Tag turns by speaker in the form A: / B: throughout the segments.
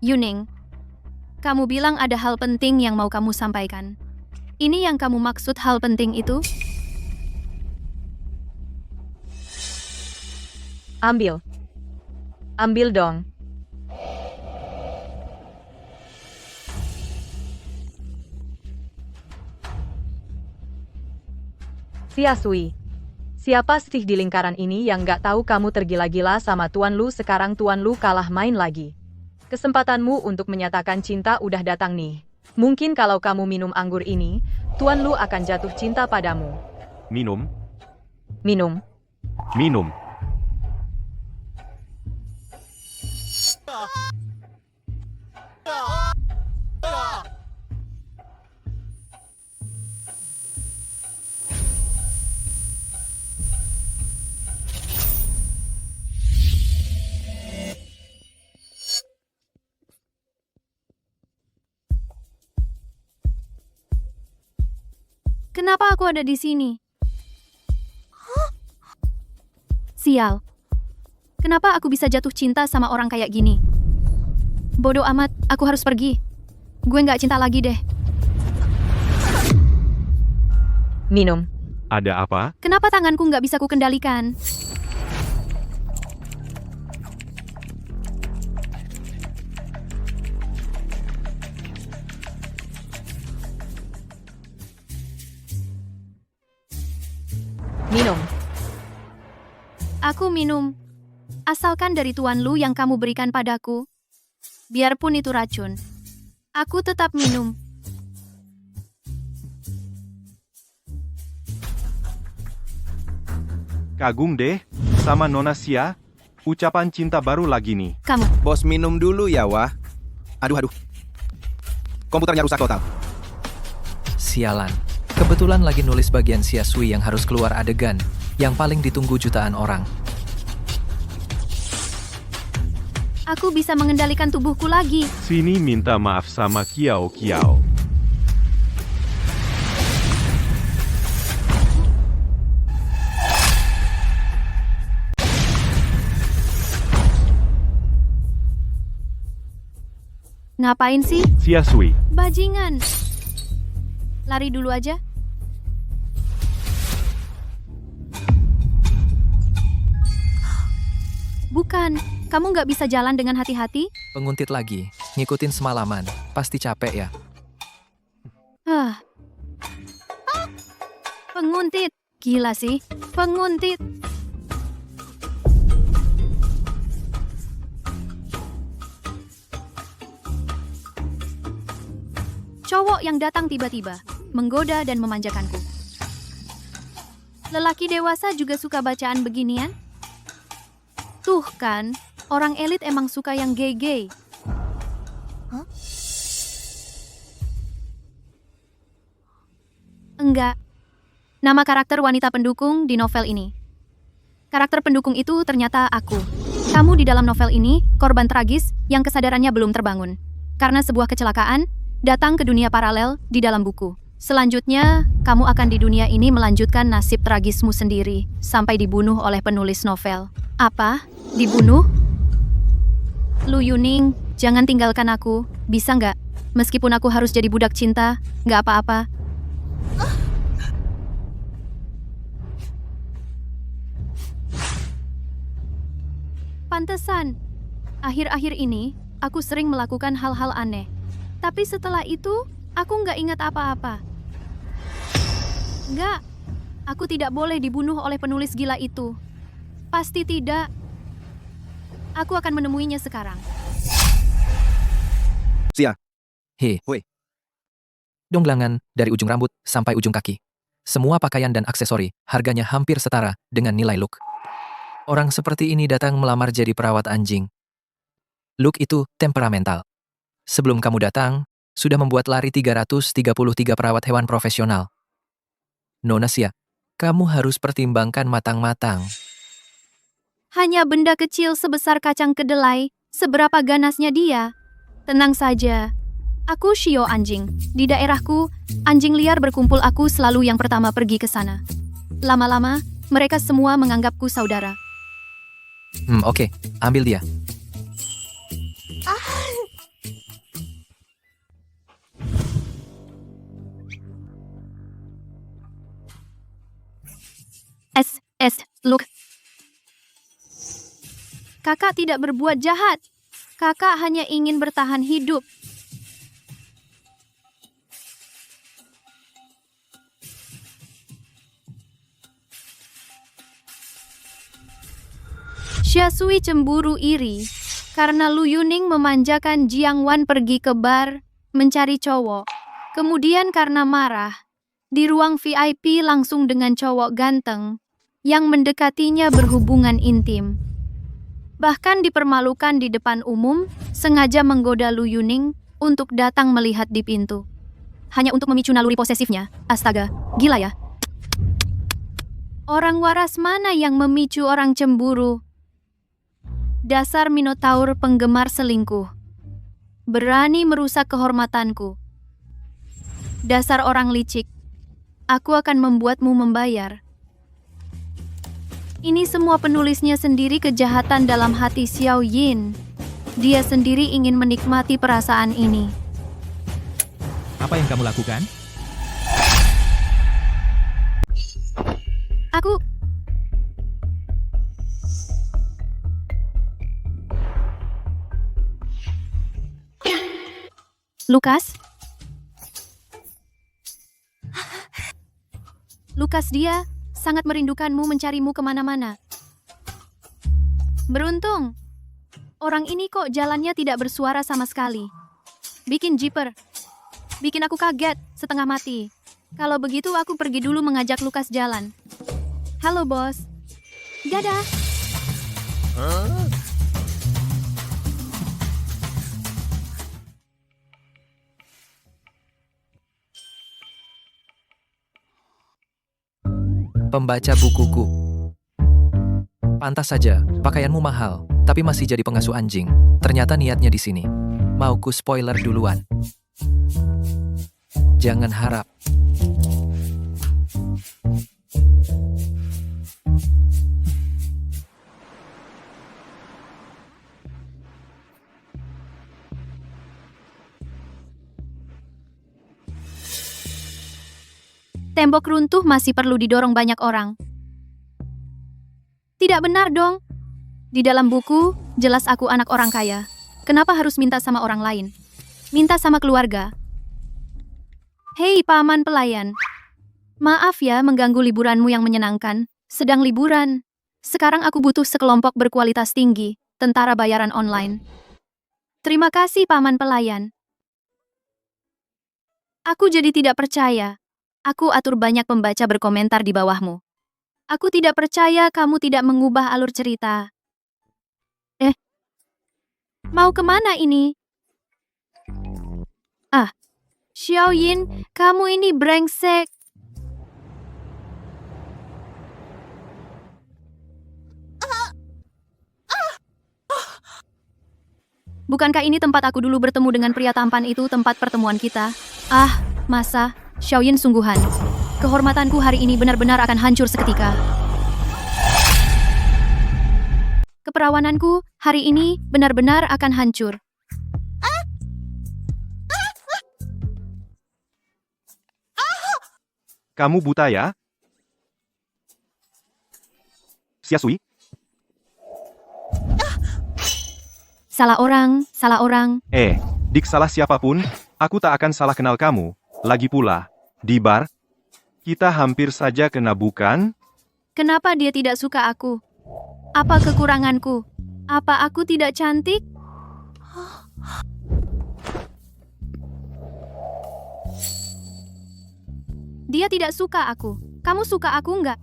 A: Yuning, kamu bilang ada hal penting yang mau kamu sampaikan. Ini yang kamu maksud hal penting itu?
B: Ambil. Ambil dong. Xia Sui. Siapa sih di lingkaran ini yang gak tahu kamu tergila-gila sama Tuan Lu? Sekarang Tuan Lu kalah main lagi. Kesempatanmu untuk menyatakan cinta udah datang nih. Mungkin kalau kamu minum anggur ini, Tuan Lu akan jatuh cinta padamu.
C: Minum,
B: Minum.
C: minum.
A: Kenapa aku ada di sini? Sial. Kenapa aku bisa jatuh cinta sama orang kayak gini? Bodoh amat, aku harus pergi. Gue nggak cinta lagi deh.
B: Minum.
C: Ada apa?
A: Kenapa tanganku nggak bisa kukendalikan?
B: Minum.
A: Aku minum. Asalkan dari Tuan Lu yang kamu berikan padaku. Biarpun itu racun. Aku tetap minum.
C: Kagum deh, sama Nona Xia. Ucapan cinta baru lagi nih.
A: Kamu.
D: Bos minum dulu ya, Wah. Aduh. Komputernya rusak total.
E: Sialan. Kebetulan lagi nulis bagian Xia Sui yang harus keluar adegan, yang paling ditunggu jutaan orang.
A: Aku bisa mengendalikan tubuhku lagi.
C: Sini minta maaf sama Kiao Kiao.
A: Ngapain sih?
C: Xia Sui,
A: Bajingan. Lari dulu aja. Bukan, kamu nggak bisa jalan dengan hati-hati?
E: Penguntit lagi, ngikutin semalaman, pasti capek ya.
A: Hah. Penguntit. Gila sih, penguntit. Cowok yang datang tiba-tiba, menggoda dan memanjakanku. Lelaki dewasa juga suka bacaan beginian? Tuh kan, orang elit emang suka yang gay-gay. Enggak. Nama karakter wanita pendukung di novel ini. Karakter pendukung itu ternyata aku. Kamu di dalam novel ini, korban tragis yang kesadarannya belum terbangun. Karena sebuah kecelakaan, datang ke dunia paralel di dalam buku. Selanjutnya, kamu akan di dunia ini melanjutkan nasib tragismu sendiri, sampai dibunuh oleh penulis novel. Apa? Dibunuh? Lu Yuning, jangan tinggalkan aku, bisa nggak? Meskipun aku harus jadi budak cinta, nggak apa-apa. Pantesan, akhir-akhir ini, aku sering melakukan hal-hal aneh. Tapi setelah itu, aku nggak ingat apa-apa. Nggak, aku tidak boleh dibunuh oleh penulis gila itu. Pasti tidak. Aku akan menemuinya sekarang.
D: Xia.
E: He.
D: Hui.
E: Donglangan, dari ujung rambut sampai ujung kaki. Semua pakaian dan aksesori, harganya hampir setara dengan nilai look. Orang seperti ini datang melamar jadi perawat anjing. Look itu temperamental. Sebelum kamu datang, sudah membuat lari 333 perawat hewan profesional. Nona Xia, kamu harus pertimbangkan matang-matang.
A: Hanya benda kecil sebesar kacang kedelai, seberapa ganasnya dia? Tenang saja. Aku Shio anjing. Di daerahku, anjing liar berkumpul, aku selalu yang pertama pergi ke sana. Lama-lama, mereka semua menganggapku saudara.
E: Oke, ambil dia.
A: Luke. Kakak tidak berbuat jahat. Kakak hanya ingin bertahan hidup. Xiasui cemburu iri karena Lu Yuning memanjakan Jiang Wan pergi ke bar mencari cowok. Kemudian karena marah, di ruang VIP langsung dengan cowok ganteng yang mendekatinya berhubungan intim. Bahkan dipermalukan di depan umum, sengaja menggoda Lu Yuning untuk datang melihat di pintu. Hanya untuk memicu naluri posesifnya. Astaga, gila ya. Orang waras mana yang memicu orang cemburu? Dasar Minotaur penggemar selingkuh. Berani merusak kehormatanku. Dasar orang licik. Aku akan membuatmu membayar. Ini semua penulisnya sendiri kejahatan dalam hati Xiao Yin. Dia sendiri ingin menikmati perasaan ini.
F: Apa yang kamu lakukan?
A: Aku... Lukas? Lukas, dia sangat merindukanmu, mencarimu kemana-mana. Beruntung, orang ini kok jalannya tidak bersuara sama sekali. Bikin jiper. Bikin aku kaget, setengah mati. Kalau begitu aku pergi dulu mengajak Lukas jalan. Halo bos. Dadah.
E: Pembaca bukuku. Pantas saja, pakaianmu mahal, tapi masih jadi pengasuh anjing. Ternyata niatnya di sini. Mau ku spoiler duluan. Jangan harap.
A: Tembok runtuh masih perlu didorong banyak orang. Tidak benar dong. Di dalam buku, jelas aku anak orang kaya. Kenapa harus minta sama orang lain? Minta sama keluarga. Hei paman pelayan. Maaf ya mengganggu liburanmu yang menyenangkan. Sedang liburan. Sekarang aku butuh sekelompok berkualitas tinggi, tentara bayaran online. Terima kasih paman pelayan. Aku jadi tidak percaya. Aku atur banyak pembaca berkomentar di bawahmu. Aku tidak percaya kamu tidak mengubah alur cerita. Mau kemana ini? Xiao Yin, kamu ini brengsek. Bukankah ini tempat aku dulu bertemu dengan pria tampan itu, tempat pertemuan kita? Masa? Xiao Yin sungguhan. Kehormatanku hari ini benar-benar akan hancur seketika. Keperawananku hari ini benar-benar akan hancur.
C: Kamu buta ya? Xiasui?
A: Salah orang, salah orang.
C: Dik salah siapapun, aku tak akan salah kenal kamu. Lagi pula, di bar, kita hampir saja kena bukan?
A: Kenapa dia tidak suka aku? Apa kekuranganku? Apa aku tidak cantik? Dia tidak suka aku. Kamu suka aku enggak?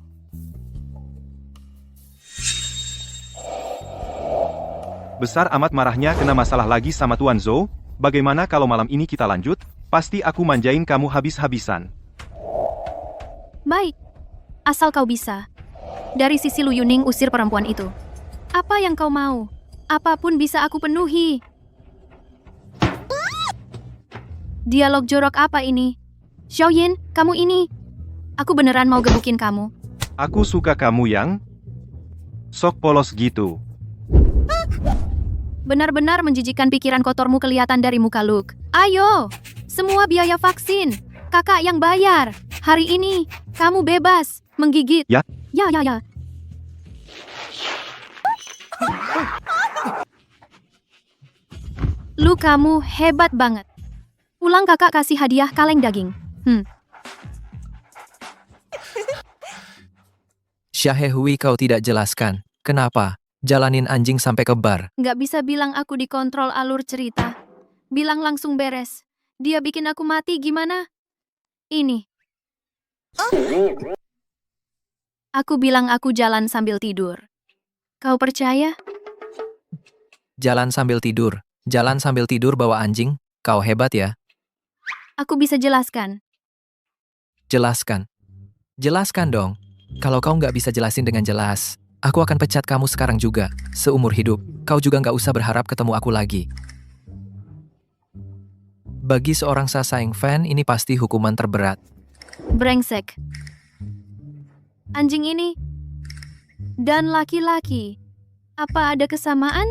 C: Besar amat marahnya kena masalah lagi sama Tuan Zhou. Bagaimana kalau malam ini kita lanjut? Pasti aku manjain kamu habis-habisan.
A: Baik. Asal kau bisa. Dari sisi Lu Yuning usir perempuan itu. Apa yang kau mau? Apapun bisa aku penuhi. Dialog jorok apa ini? Xiao Yin, kamu ini. Aku beneran mau gebukin kamu.
C: Aku suka kamu yang sok polos gitu.
A: Benar-benar menjijikkan, pikiran kotormu kelihatan dari muka Luke. Ayo, semua biaya vaksin. Kakak yang bayar. Hari ini, kamu bebas menggigit.
C: Ya.
A: Ya. Lu kamu hebat banget. Pulang kakak kasih hadiah kaleng daging.
E: Syahehui kau tidak jelaskan. Kenapa? Jalanin anjing sampai ke bar.
A: Nggak bisa bilang aku dikontrol alur cerita. Bilang langsung beres. Dia bikin aku mati gimana? Ini. Aku bilang aku jalan sambil tidur. Kau percaya?
E: Jalan sambil tidur. Jalan sambil tidur bawa anjing. Kau hebat ya.
A: Aku bisa jelaskan.
E: Jelaskan. Jelaskan dong. Kalau kau nggak bisa jelasin dengan jelas, aku akan pecat kamu sekarang juga. Seumur hidup, kau juga nggak usah berharap ketemu aku lagi. Bagi seorang Sasaeng fan, ini pasti hukuman terberat.
A: Brengsek. Anjing ini. Dan laki-laki. Apa ada kesamaan?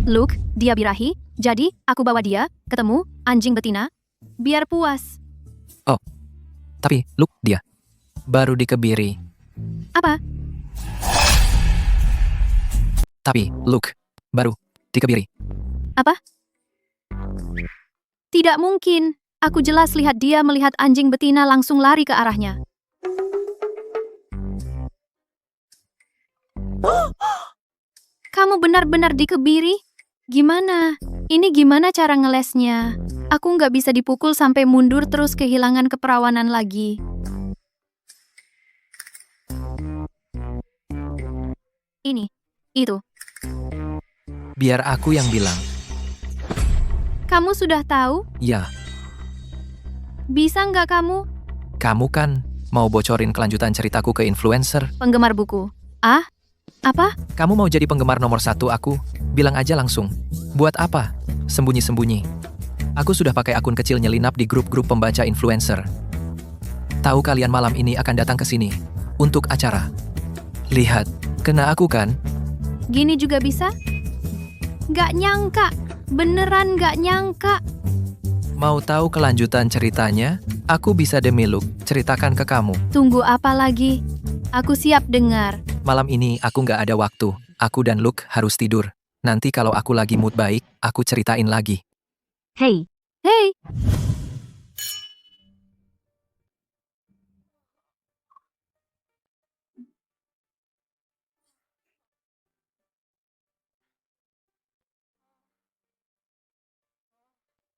A: Luke, dia birahi. Jadi, aku bawa dia, ketemu, anjing betina. Biar puas.
E: Tapi, Luke, dia baru dikebiri.
A: Apa?
E: Tapi, Luke, baru dikebiri.
A: Apa? Tidak mungkin. Aku jelas lihat dia melihat anjing betina langsung lari ke arahnya. Kamu benar-benar dikebiri? Gimana? Ini gimana cara ngelesnya? Aku nggak bisa dipukul sampai mundur terus kehilangan keperawanan lagi. Ini. Itu.
E: Biar aku yang bilang.
A: Kamu sudah tahu?
E: Ya,
A: Bisa nggak kamu?
E: kamu kan mau bocorin kelanjutan ceritaku ke influencer.
A: Penggemar buku. Ah? Apa?
E: Kamu mau jadi penggemar nomor 1 aku? Bilang aja langsung. Buat apa? Sembunyi-sembunyi. Aku sudah pakai akun kecil nyelinap di grup-grup pembaca influencer. Tahu kalian malam ini akan datang ke sini. Untuk acara. Lihat, kena aku kan?
A: Gini juga bisa? Nggak nyangka. Beneran nggak nyangka.
E: Mau tahu kelanjutan ceritanya? Aku bisa demi Luke ceritakan ke kamu.
A: Tunggu apa lagi? Aku siap dengar.
E: Malam ini aku nggak ada waktu. Aku dan Luke harus tidur. Nanti kalau aku lagi mood baik, aku ceritain lagi.
B: Hei,
A: Hei,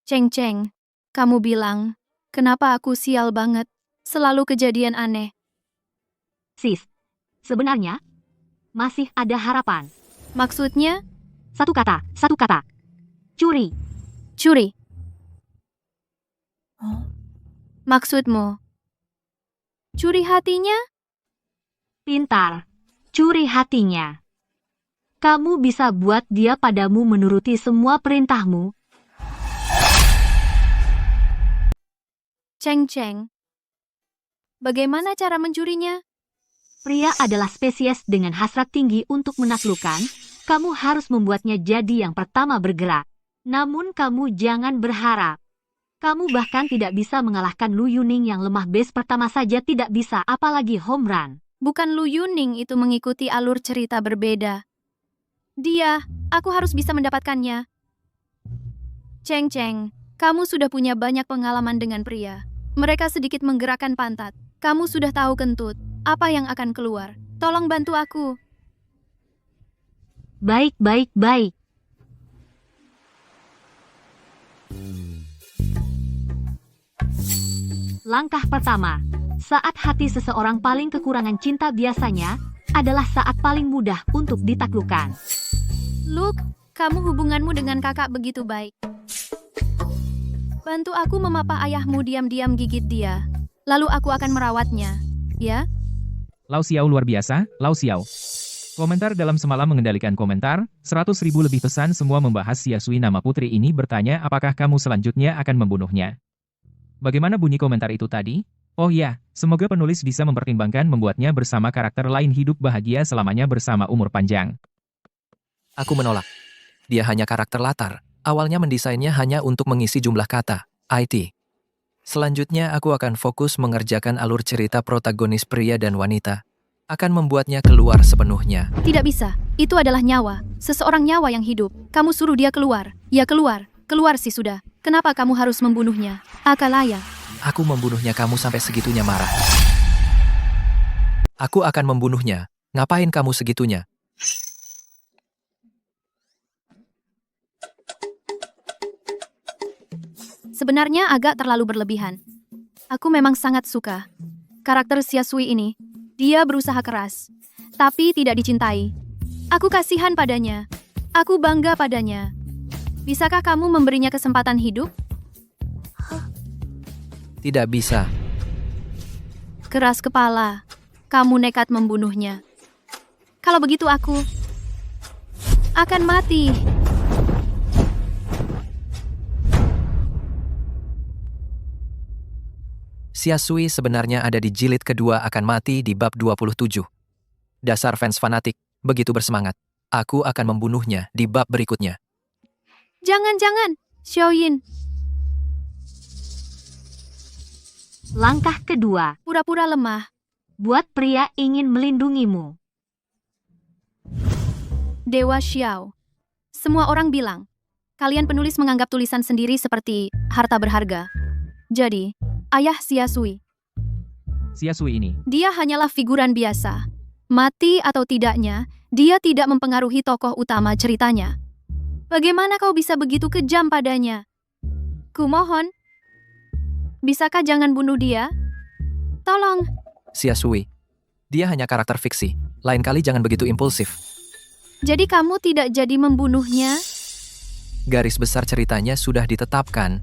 A: Ceng-ceng. Kamu bilang, kenapa aku sial banget? Selalu kejadian aneh.
G: Sis, sebenarnya masih ada harapan.
A: Maksudnya,
G: Satu kata. Curi.
A: curi. Maksudmu, curi hatinya?
G: Pintar. Curi hatinya. Kamu bisa buat dia padamu menuruti semua perintahmu.
A: Ceng-ceng. Bagaimana cara mencurinya?
G: Pria adalah spesies dengan hasrat tinggi untuk menaklukkan. Kamu harus membuatnya jadi yang pertama bergerak. Namun kamu jangan berharap. Kamu bahkan tidak bisa mengalahkan Lu Yuning yang lemah base pertama saja tidak bisa, apalagi home run.
A: Bukan Lu Yuning itu mengikuti alur cerita berbeda. Dia, aku harus bisa mendapatkannya. Ceng-ceng, kamu sudah punya banyak pengalaman dengan pria. Mereka sedikit menggerakkan pantat. Kamu sudah tahu kentut. Apa yang akan keluar? Tolong bantu aku.
G: Baik. Langkah pertama, saat hati seseorang paling kekurangan cinta biasanya adalah saat paling mudah untuk ditaklukkan.
A: Luke, kamu hubunganmu dengan kakak begitu baik. Bantu aku memapa ayahmu diam-diam gigit dia. Lalu aku akan merawatnya. Ya?
F: Lau Xiao luar biasa, Lau Xiao. Komentar dalam semalam mengendalikan komentar, 100.000 lebih pesan semua membahas Xiasui nama putri ini bertanya apakah kamu selanjutnya akan membunuhnya. Bagaimana bunyi komentar itu tadi? Oh ya, semoga penulis bisa mempertimbangkan membuatnya bersama karakter lain hidup bahagia selamanya bersama umur panjang.
E: Aku menolak. Dia hanya karakter latar. Awalnya mendesainnya hanya untuk mengisi jumlah kata, IT. Selanjutnya aku akan fokus mengerjakan alur cerita protagonis pria dan wanita. akan membuatnya keluar sepenuhnya.
A: Tidak bisa. Itu adalah nyawa. Seseorang nyawa yang hidup. Kamu suruh dia keluar. Ya keluar. Keluar sih sudah. Kenapa kamu harus membunuhnya? Akalaya.
E: Aku membunuhnya, kamu sampai segitunya marah. Aku akan membunuhnya. Ngapain kamu segitunya?
A: Sebenarnya agak terlalu berlebihan. Aku memang sangat suka karakter Xiasui ini. Dia berusaha keras, tapi tidak dicintai. Aku kasihan padanya. Aku bangga padanya. Bisakah kamu memberinya kesempatan hidup?
E: Tidak bisa.
A: Keras kepala. Kamu nekat membunuhnya. Kalau begitu aku akan mati.
E: Xiasui sebenarnya ada di jilid kedua akan mati di bab 27. Dasar fans fanatik, begitu bersemangat. Aku akan membunuhnya di bab berikutnya.
A: Jangan-jangan, Xiaoyin.
G: Langkah kedua,
A: Pura-pura lemah.
G: buat pria ingin melindungimu.
A: Dewa Xiao. Semua orang bilang, kalian penulis menganggap tulisan sendiri seperti harta berharga. Jadi, ayah Xiasui,
F: Xiasui ini.
A: dia hanyalah figuran biasa. Mati atau tidaknya, dia tidak mempengaruhi tokoh utama ceritanya. Bagaimana kau bisa begitu kejam padanya? Kumohon, bisakah jangan bunuh dia? Tolong.
E: Xiasui. Dia hanya karakter fiksi. Lain kali jangan begitu impulsif.
A: Jadi kamu tidak jadi membunuhnya?
E: Garis besar ceritanya sudah ditetapkan.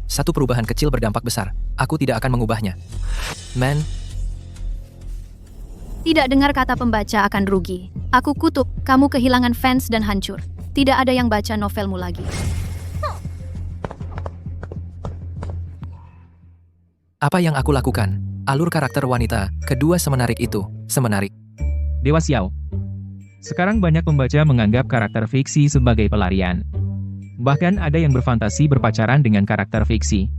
E: Satu perubahan kecil berdampak besar. Aku tidak akan mengubahnya. Man,
A: Tidak dengar kata pembaca akan rugi. Aku kutuk, kamu kehilangan fans dan hancur. Tidak ada yang baca novelmu lagi.
E: apa yang aku lakukan? Alur karakter wanita, kedua semenarik itu. Semenarik.
F: Dewa Xiao. Sekarang banyak pembaca menganggap karakter fiksi sebagai pelarian. Bahkan ada yang berfantasi berpacaran dengan karakter fiksi.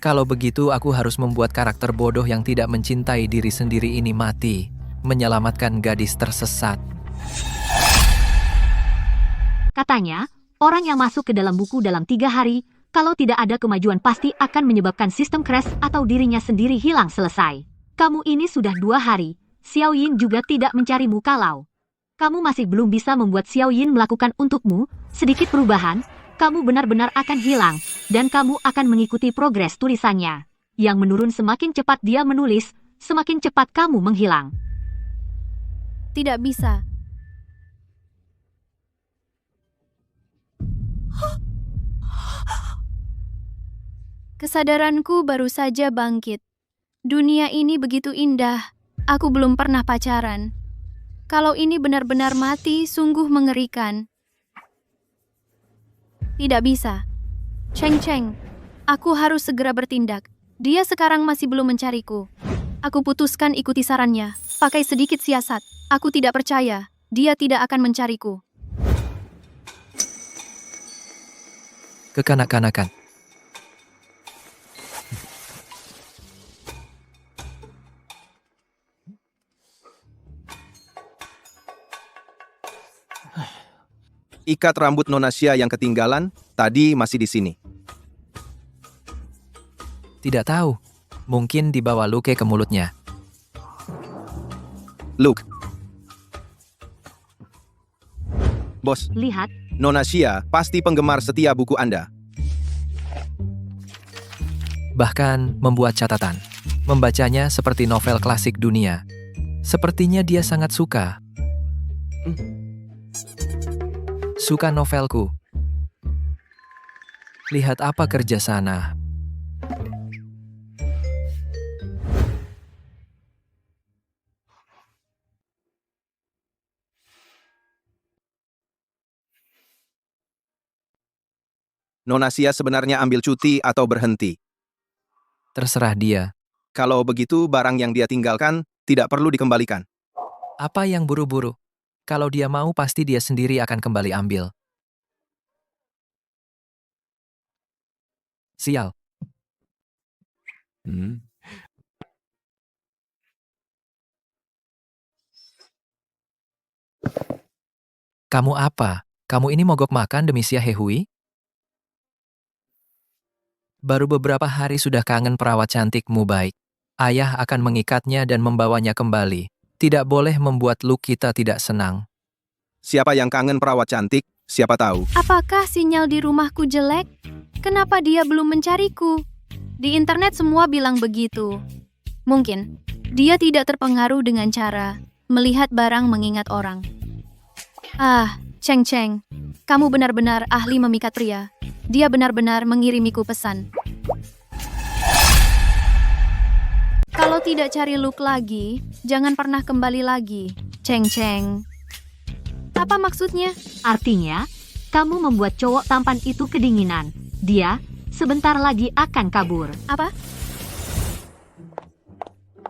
E: Kalau begitu aku harus membuat karakter bodoh yang tidak mencintai diri sendiri ini mati. Menyelamatkan gadis tersesat.
G: Katanya, orang yang masuk ke dalam buku dalam 3 hari, kalau tidak ada kemajuan pasti akan menyebabkan sistem crash atau dirinya sendiri hilang selesai. Kamu ini sudah 2 hari, Xiao Yin juga tidak mencarimu kalau kamu masih belum bisa membuat Xiao Yin melakukan untukmu sedikit perubahan, kamu benar-benar akan hilang, dan kamu akan mengikuti progres tulisannya. Yang menurun semakin cepat dia menulis, semakin cepat kamu menghilang.
A: Tidak bisa. Kesadaranku baru saja bangkit. Dunia ini begitu indah. Aku belum pernah pacaran. Kalau ini benar-benar mati, sungguh mengerikan. Tidak bisa. Cheng, aku harus segera bertindak. Dia sekarang masih belum mencariku. Aku putuskan ikuti sarannya. Pakai sedikit siasat. Aku tidak percaya. Dia tidak akan mencariku.
E: Kekanak-kanakan.
D: Ikat rambut Nonasia yang ketinggalan, tadi masih di sini.
E: Tidak tahu. Mungkin dibawa Luke ke mulutnya.
D: Luke. Bos,
G: Lihat,
D: Nonasia pasti penggemar setia buku Anda.
E: Bahkan membuat catatan. Membacanya seperti novel klasik dunia. Sepertinya dia sangat suka. Suka novelku. Lihat apa kerja sana.
D: Nonasia sebenarnya ambil cuti atau berhenti.
E: Terserah dia.
D: Kalau begitu, barang yang dia tinggalkan tidak perlu dikembalikan.
E: Apa yang buru-buru? Kalau dia mau pasti dia sendiri akan kembali ambil. Sial. Kamu apa? Kamu ini mogok makan demi Xia Hehui? Baru beberapa hari sudah kangen perawat cantikmu baik. Ayah akan mengikatnya dan membawanya kembali. Tidak boleh membuat Luke kita tidak senang.
D: Siapa yang kangen perawat cantik? Siapa tahu.
A: Apakah sinyal di rumahku jelek? Kenapa dia belum mencariku? Di internet semua bilang begitu. Mungkin dia tidak terpengaruh dengan cara melihat barang mengingat orang. Ah, Cheng Cheng, kamu benar-benar ahli memikat pria. Dia benar-benar mengirimiku pesan. Kalau tidak cari Luke lagi, jangan pernah kembali lagi. Cheng Cheng. Apa maksudnya?
G: Artinya, kamu membuat cowok tampan itu kedinginan. Dia sebentar lagi akan kabur.
A: Apa?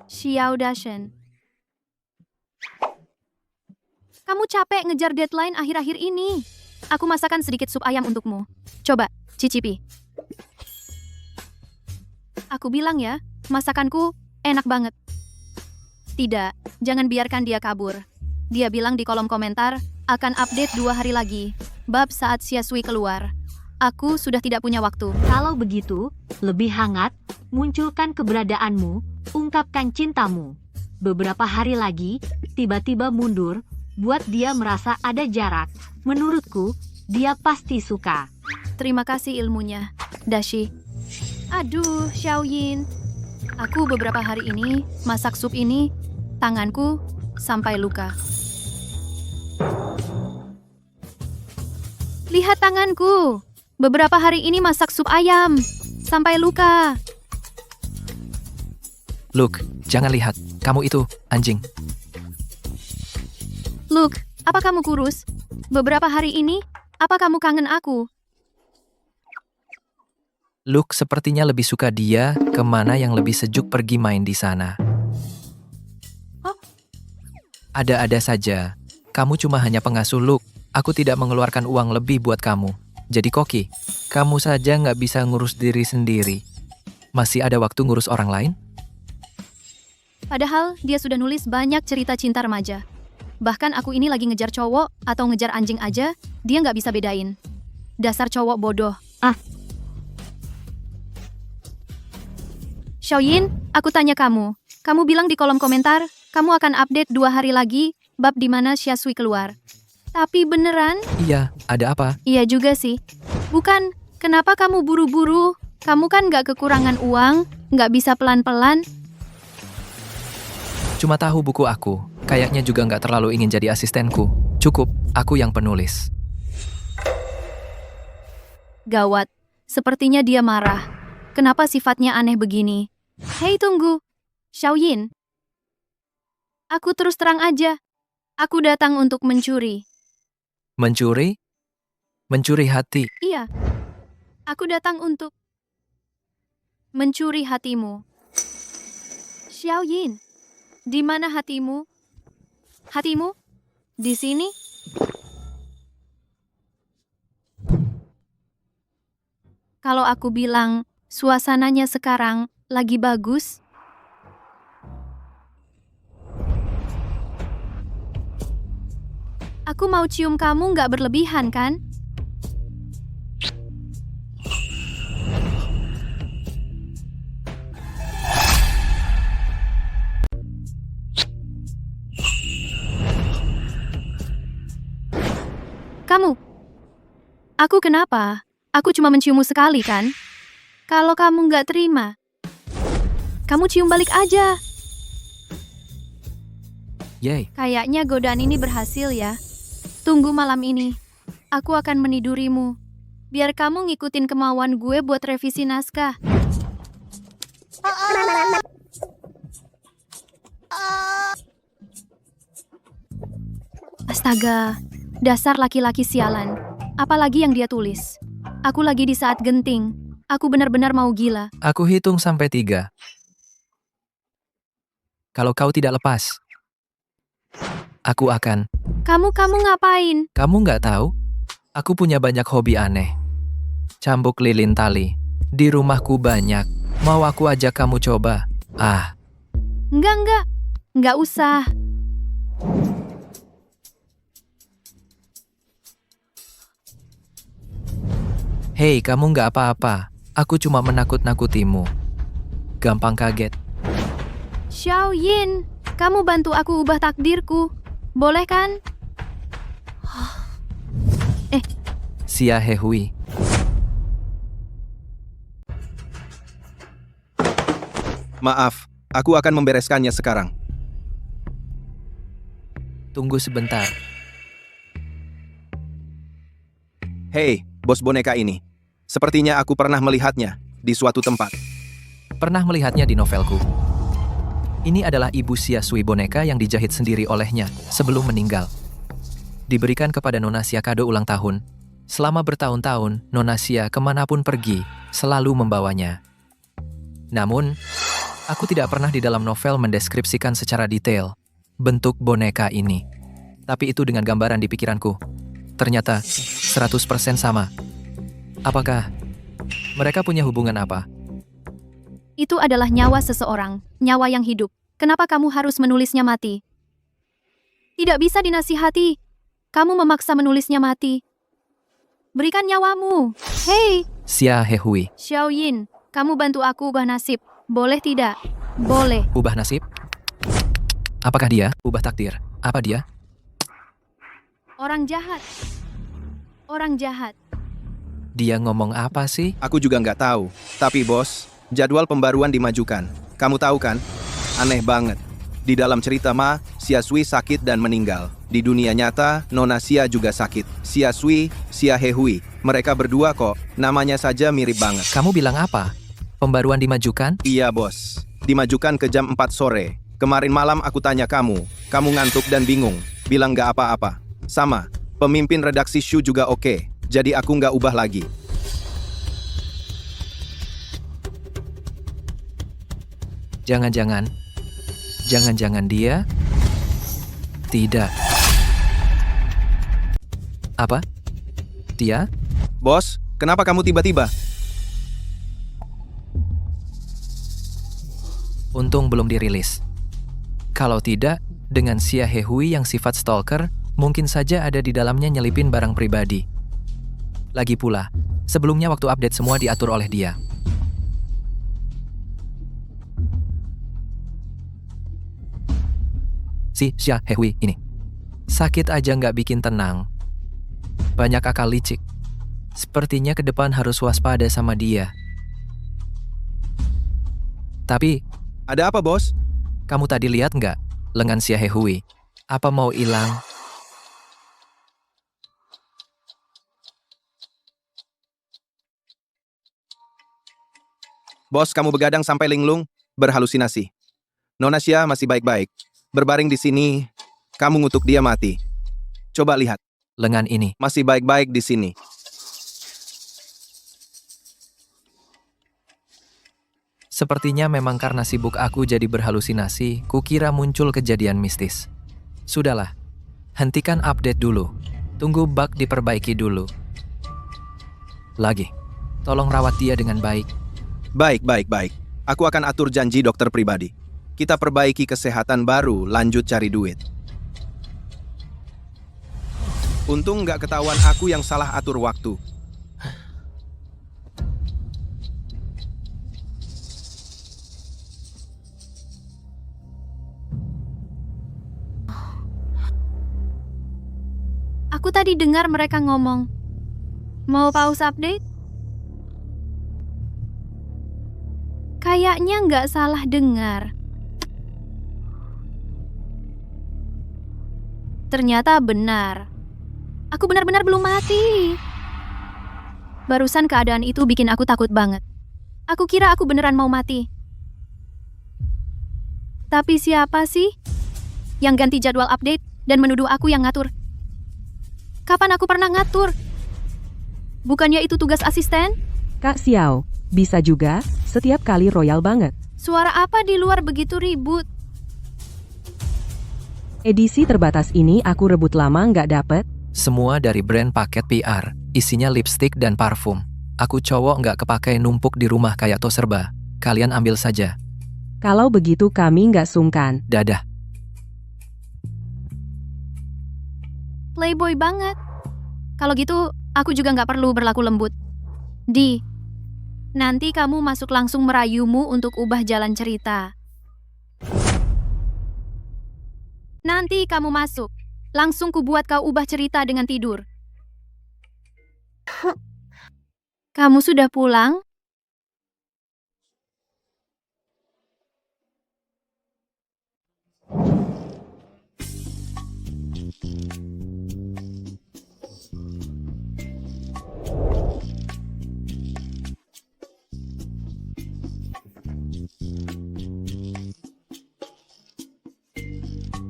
A: Xiao Dashen. Kamu capek ngejar deadline akhir-akhir ini. Aku masakan sedikit sup ayam untukmu. Coba, cicipi. Aku bilang ya, masakanku enak banget. Tidak, jangan biarkan dia kabur. Dia bilang di kolom komentar, akan update 2 hari lagi. Bab saat Xia Sui keluar. Aku sudah tidak punya waktu.
G: Kalau begitu, lebih hangat, munculkan keberadaanmu, ungkapkan cintamu. Beberapa hari lagi, tiba-tiba mundur, buat dia merasa ada jarak. Menurutku, dia pasti suka.
A: Terima kasih ilmunya, Dashi. Aduh, Xiaoyin. Aku beberapa hari ini masak sup ini, tanganku sampai luka. Lihat tanganku. Beberapa hari ini masak sup ayam, sampai luka.
E: Luke, jangan lihat. Kamu itu anjing.
A: Luke, apa kamu kurus? Beberapa hari ini, apa kamu kangen aku?
E: Luke sepertinya lebih suka dia kemana yang lebih sejuk pergi main di sana.
A: Oh.
E: Ada-ada saja. Kamu cuma hanya pengasuh Luke. Aku tidak mengeluarkan uang lebih buat kamu. Jadi Koki, kamu saja nggak bisa ngurus diri sendiri. Masih ada waktu ngurus orang lain?
A: Padahal dia sudah nulis banyak cerita cinta remaja. Bahkan aku ini lagi ngejar cowok atau ngejar anjing aja, dia nggak bisa bedain. Dasar cowok bodoh. Xiaoyin, aku tanya kamu. Kamu bilang di kolom komentar, kamu akan update 2 hari lagi, bab di mana Xia Sui keluar. Tapi beneran?
E: Iya, ada apa?
A: Iya juga sih. Bukan, kenapa kamu buru-buru? Kamu kan nggak kekurangan uang, nggak bisa pelan-pelan.
E: Cuma tahu buku aku. Kayaknya juga nggak terlalu ingin jadi asistenku. Cukup, aku yang penulis.
A: Gawat, sepertinya dia marah. Kenapa sifatnya aneh begini? Hei tunggu, Xiaoyin. Aku terus terang aja. Aku datang untuk mencuri.
E: Mencuri? Mencuri hati.
A: Iya, aku datang untuk mencuri hatimu. Xiaoyin, di mana hatimu? Hatimu? Di sini? Kalau aku bilang suasananya sekarang lagi bagus, aku mau cium kamu nggak berlebihan kan? Kamu? Aku kenapa? Aku cuma menciummu sekali kan? Kalau kamu nggak terima, kamu cium balik aja.
E: Yay,
A: Kayaknya godaan ini berhasil ya. Tunggu malam ini. Aku akan menidurimu. Biar kamu ngikutin kemauan gue buat revisi naskah. Astaga, dasar laki-laki sialan. Apalagi yang dia tulis. Aku lagi di saat genting. Aku benar-benar mau gila.
E: aku hitung sampai 3. Kalau kau tidak lepas, aku akan.
A: Kamu ngapain?
E: Kamu nggak tahu? Aku punya banyak hobi aneh. Cambuk lilin tali. Di rumahku banyak. Mau aku ajak kamu coba? Ah,
A: Enggak. Enggak usah.
E: hei kamu nggak apa-apa. Aku cuma menakut-nakutimu. Gampang kaget.
A: Xiao Yin, kamu bantu aku ubah takdirku. Boleh kan?
E: Xia Hehui.
D: Maaf, aku akan membereskannya sekarang.
E: Tunggu sebentar.
D: Hei, bos boneka ini. Sepertinya aku pernah melihatnya di suatu tempat.
E: Pernah melihatnya di novelku. Ini adalah ibu Xia Sui boneka yang dijahit sendiri olehnya sebelum meninggal. Diberikan kepada Nona Xia kado ulang tahun. Selama bertahun-tahun, Nona Xia kemanapun pergi, selalu membawanya. Namun, aku tidak pernah di dalam novel mendeskripsikan secara detail bentuk boneka ini. Tapi itu dengan gambaran di pikiranku. Ternyata 100% sama. Apakah mereka punya hubungan apa?
A: Itu adalah nyawa seseorang, nyawa yang hidup. Kenapa kamu harus menulisnya mati? Tidak bisa dinasihati. Kamu memaksa menulisnya mati. Berikan nyawamu. Hei,
E: Xia Hehui.
A: Xiao Yin, kamu bantu aku ubah nasib. Boleh tidak? Boleh.
E: Ubah nasib? Apakah dia? Ubah takdir. Apa dia?
A: Orang jahat. Orang jahat.
E: Dia ngomong apa sih?
D: Aku juga nggak tahu. Tapi bos, jadwal pembaruan dimajukan. Kamu tahu kan? Aneh banget. Di dalam cerita Ma, Xia Sui sakit dan meninggal. Di dunia nyata, Nona Xia juga sakit. Xia Sui, Xia Hehui. Mereka berdua kok. Namanya saja mirip banget.
E: Kamu bilang apa? Pembaruan dimajukan?
D: Iya bos. Dimajukan ke jam 4 sore. Kemarin malam aku tanya kamu. Kamu ngantuk dan bingung. Bilang nggak apa-apa. Sama. Pemimpin redaksi Shu juga oke. Jadi aku nggak ubah lagi.
E: Jangan-jangan dia? Tidak. Apa? Dia?
D: Bos, kenapa kamu tiba-tiba?
E: Untung belum dirilis. Kalau tidak, dengan Xia Hehui yang sifat stalker, mungkin saja ada di dalamnya nyelipin barang pribadi. Lagi pula, sebelumnya waktu update semua diatur oleh dia. Si Xia Hehui ini. Sakit aja nggak bikin tenang. Banyak akal licik. Sepertinya ke depan harus waspada sama dia. Tapi,
D: Ada apa bos?
E: kamu tadi lihat nggak lengan Xia Hehui? Apa mau hilang?
D: Bos, kamu begadang sampai linglung, berhalusinasi. Nona Xia masih baik-baik. Berbaring di sini, kamu ngutuk dia mati. Coba lihat,
E: Lengan ini.
D: masih baik-baik di sini.
E: Sepertinya memang karena sibuk aku jadi berhalusinasi, kukira muncul kejadian mistis. Sudahlah, hentikan update dulu. Tunggu bug diperbaiki dulu. Lagi, tolong rawat dia dengan baik.
D: Baik. Aku akan atur janji dokter pribadi. Kita perbaiki kesehatan baru, lanjut cari duit. Untung nggak ketahuan aku yang salah atur waktu.
A: Aku tadi dengar mereka ngomong. Mau pause update? Kayaknya nggak salah dengar. Ternyata benar. Aku benar-benar belum mati. Barusan keadaan itu bikin aku takut banget. Aku kira aku beneran mau mati. Tapi siapa sih yang ganti jadwal update dan menuduh aku yang ngatur? Kapan aku pernah ngatur? Bukannya itu tugas asisten?
B: Kak Xiao, bisa juga, setiap kali royal banget.
A: Suara apa di luar begitu ribut?
B: Edisi terbatas ini aku rebut lama nggak dapet.
E: Semua dari brand paket PR, isinya lipstick dan parfum. Aku cowok nggak kepakai numpuk di rumah kayak tos serba. Kalian ambil saja.
H: Kalau begitu kami nggak sungkan.
E: Dadah.
A: Playboy banget. Kalau gitu, aku juga nggak perlu berlaku lembut. Nanti kamu masuk langsung merayumu untuk ubah jalan cerita. Nanti kamu masuk. Langsung kubuat kau ubah cerita dengan tidur. Kamu sudah pulang?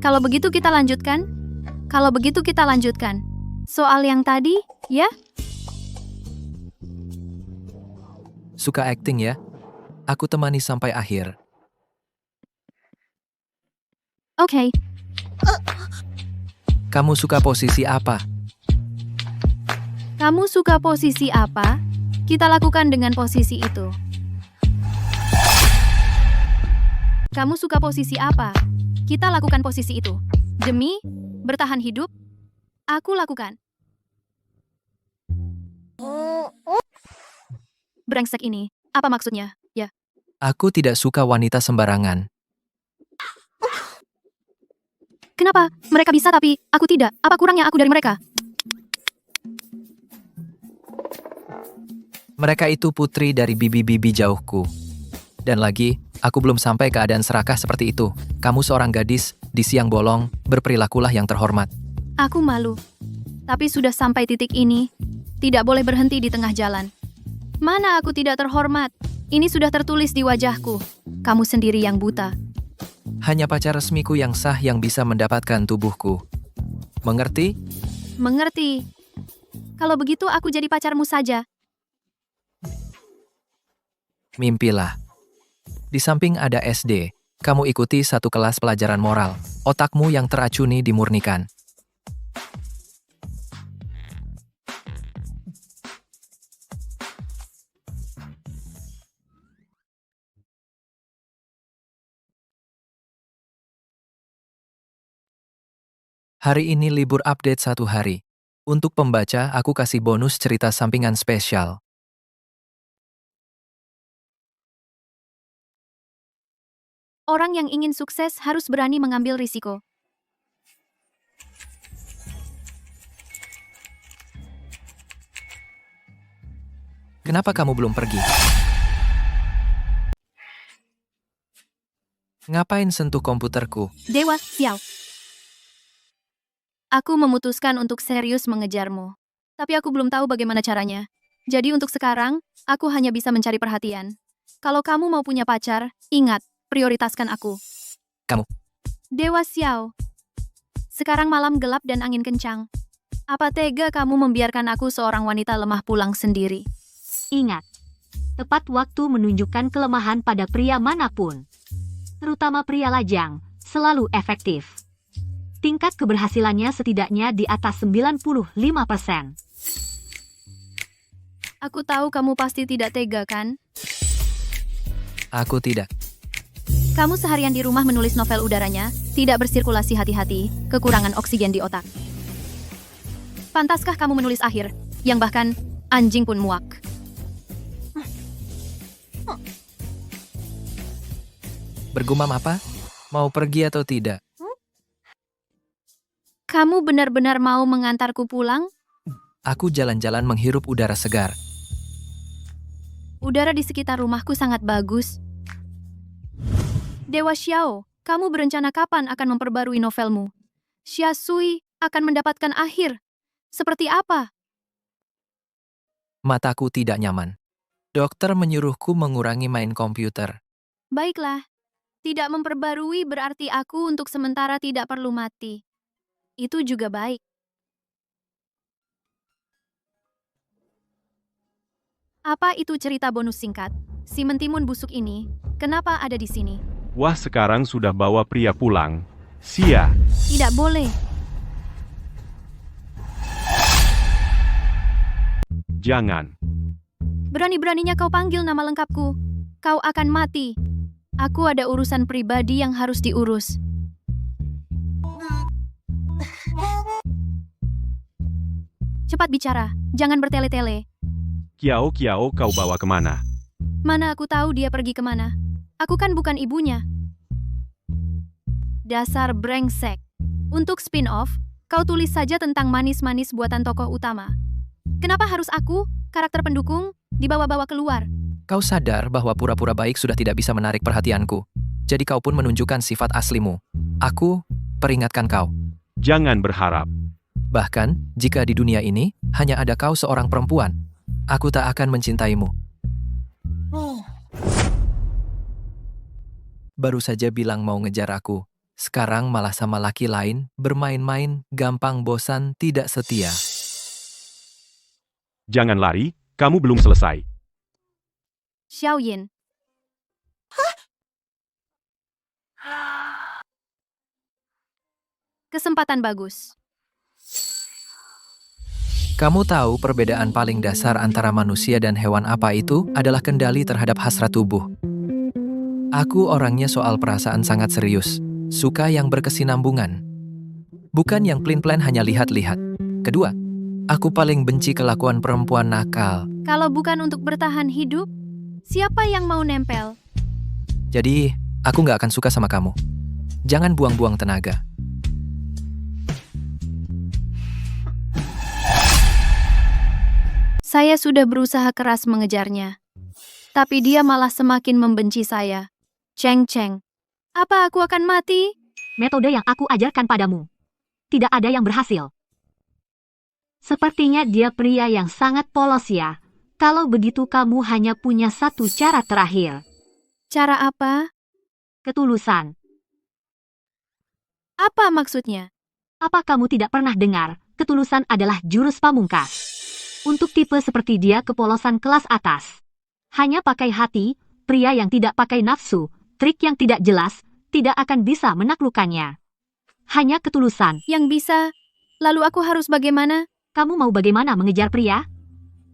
A: Kalau begitu kita lanjutkan. Soal yang tadi, ya?
E: Suka acting ya? Aku temani sampai akhir.
A: Oke.
E: Kamu suka posisi apa?
A: Kamu suka posisi apa? Kita lakukan dengan posisi itu. Kamu suka posisi apa? Kita lakukan posisi itu. Demi bertahan hidup, aku lakukan. Brengsek ini, apa maksudnya? Ya.
E: Aku tidak suka wanita sembarangan.
A: Kenapa? Mereka bisa tapi aku tidak. Apa kurangnya aku dari mereka?
E: Mereka itu putri dari bibi-bibi jauhku. Dan lagi, aku belum sampai keadaan serakah seperti itu. Kamu seorang gadis, di siang bolong, berperilakulah yang terhormat.
A: Aku malu. Tapi sudah sampai titik ini, tidak boleh berhenti di tengah jalan. Mana aku tidak terhormat? Ini sudah tertulis di wajahku. Kamu sendiri yang buta.
E: Hanya pacar resmiku yang sah yang bisa mendapatkan tubuhku. Mengerti?
A: Mengerti. Kalau begitu aku jadi pacarmu saja.
E: Mimpilah. Di samping ada SD, kamu ikuti satu kelas pelajaran moral. Otakmu yang teracuni dimurnikan. Hari ini libur update 1 hari. Untuk pembaca, aku kasih bonus cerita sampingan spesial.
A: Orang yang ingin sukses harus berani mengambil risiko.
E: Kenapa kamu belum pergi? Ngapain sentuh komputerku?
A: Dewa, Xiao. Aku memutuskan untuk serius mengejarmu. Tapi aku belum tahu bagaimana caranya. Jadi untuk sekarang, aku hanya bisa mencari perhatian. Kalau kamu mau punya pacar, ingat, prioritaskan aku.
E: Kamu.
A: Dewa Xiao. Sekarang malam gelap dan angin kencang. Apa tega kamu membiarkan aku seorang wanita lemah pulang sendiri?
G: Ingat, tepat waktu menunjukkan kelemahan pada pria manapun, terutama pria lajang, selalu efektif. Tingkat keberhasilannya setidaknya di atas 95%.
A: Aku tahu kamu pasti tidak tega, kan?
E: Aku tidak.
A: Kamu seharian di rumah menulis novel udaranya, tidak bersirkulasi hati-hati, kekurangan oksigen di otak. Pantaskah kamu menulis akhir, yang bahkan anjing pun muak?
E: Bergumam apa? Mau pergi atau tidak?
A: Kamu benar-benar mau mengantarku pulang?
E: Aku jalan-jalan menghirup udara segar.
A: Udara di sekitar rumahku sangat bagus. Dewa Xiao, kamu berencana kapan akan memperbarui novelmu? Xia Sui akan mendapatkan akhir. Seperti apa?
E: Mataku tidak nyaman. Dokter menyuruhku mengurangi main komputer.
A: Baiklah. Tidak memperbarui berarti aku untuk sementara tidak perlu mati. Itu juga baik. Apa itu cerita bonus singkat? Si mentimun busuk ini, kenapa ada di sini?
C: Wah, sekarang sudah bawa pria pulang. Sia.
A: Tidak boleh.
C: Jangan.
A: Berani-beraninya kau panggil nama lengkapku. Kau akan mati. Aku ada urusan pribadi yang harus diurus. Cepat bicara, jangan bertele-tele.
C: Kiao, kau bawa kemana?
A: Mana aku tahu dia pergi kemana? Aku kan bukan ibunya. Dasar brengsek. Untuk spin-off, kau tulis saja tentang manis-manis buatan tokoh utama. Kenapa harus aku, karakter pendukung, dibawa-bawa keluar?
E: Kau sadar bahwa pura-pura baik sudah tidak bisa menarik perhatianku. Jadi kau pun menunjukkan sifat aslimu. Aku peringatkan kau.
C: Jangan berharap.
E: Bahkan, jika di dunia ini hanya ada kau seorang perempuan, aku tak akan mencintaimu. Baru saja bilang mau ngejar aku. Sekarang malah sama laki lain, bermain-main, gampang bosan, tidak setia.
C: Jangan lari, kamu belum selesai.
A: Xiao Yin. Kesempatan bagus.
E: Kamu tahu perbedaan paling dasar antara manusia dan hewan apa itu adalah kendali terhadap hasrat tubuh. Aku orangnya soal perasaan sangat serius. Suka yang berkesinambungan. Bukan yang plan-plan hanya lihat-lihat. Kedua, aku paling benci kelakuan perempuan nakal.
A: Kalau bukan untuk bertahan hidup, siapa yang mau nempel?
E: Jadi, aku nggak akan suka sama kamu. Jangan buang-buang tenaga.
A: Saya sudah berusaha keras mengejarnya. Tapi dia malah semakin membenci saya. Ceng-ceng. Apa aku akan mati?
G: Metode yang aku ajarkan padamu. Tidak ada yang berhasil. Sepertinya dia pria yang sangat polos ya. Kalau begitu kamu hanya punya satu cara terakhir.
A: Cara apa?
G: Ketulusan.
A: Apa maksudnya?
G: Apa kamu tidak pernah dengar, ketulusan adalah jurus pamungkas. Untuk tipe seperti dia kepolosan kelas atas. Hanya pakai hati, pria yang tidak pakai nafsu, trik yang tidak jelas, tidak akan bisa menaklukkannya. Hanya ketulusan.
A: Yang bisa. Lalu aku harus bagaimana?
G: Kamu mau bagaimana mengejar pria?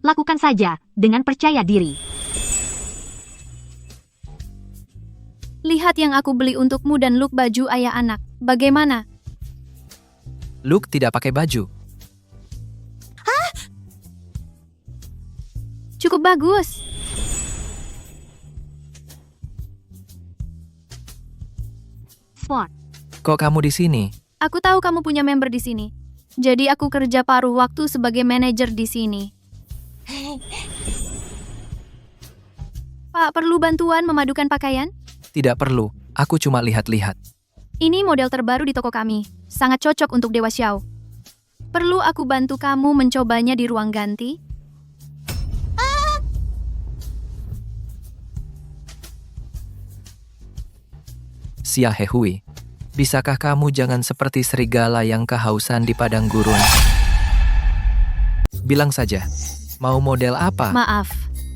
G: Lakukan saja, dengan percaya diri.
A: Lihat yang aku beli untukmu dan look baju ayah anak. Bagaimana?
E: Luke tidak pakai baju.
A: Cukup bagus.
G: Sport.
E: Kok kamu di sini?
A: Aku tahu kamu punya member di sini. Jadi aku kerja paruh waktu sebagai manajer di sini. Pak, perlu bantuan memadukan pakaian?
E: Tidak perlu, aku cuma lihat-lihat.
A: Ini model terbaru di toko kami. Sangat cocok untuk Dewa Xiao. Perlu aku bantu kamu mencobanya di ruang ganti?
E: Xia Hehui, bisakah kamu jangan seperti serigala yang kehausan di padang gurun? Bilang saja, mau model apa?
A: Maaf,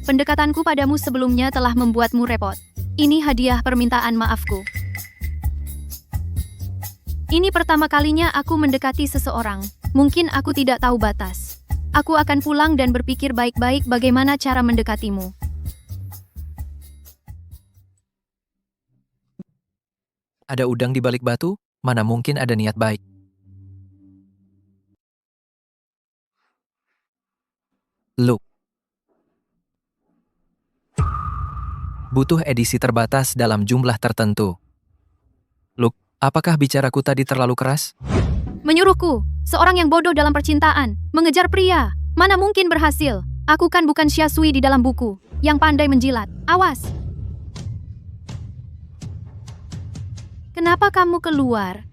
A: pendekatanku padamu sebelumnya telah membuatmu repot. Ini hadiah permintaan maafku. Ini pertama kalinya aku mendekati seseorang. Mungkin aku tidak tahu batas. Aku akan pulang dan berpikir baik-baik bagaimana cara mendekatimu.
E: Ada udang di balik batu? Mana mungkin ada niat baik? Luke. Butuh edisi terbatas dalam jumlah tertentu. Luke, apakah bicaraku tadi terlalu keras?
A: Menyuruhku, seorang yang bodoh dalam percintaan, mengejar pria. Mana mungkin berhasil? Aku kan bukan Xia Sui di dalam buku, yang pandai menjilat. Awas! Kenapa kamu keluar?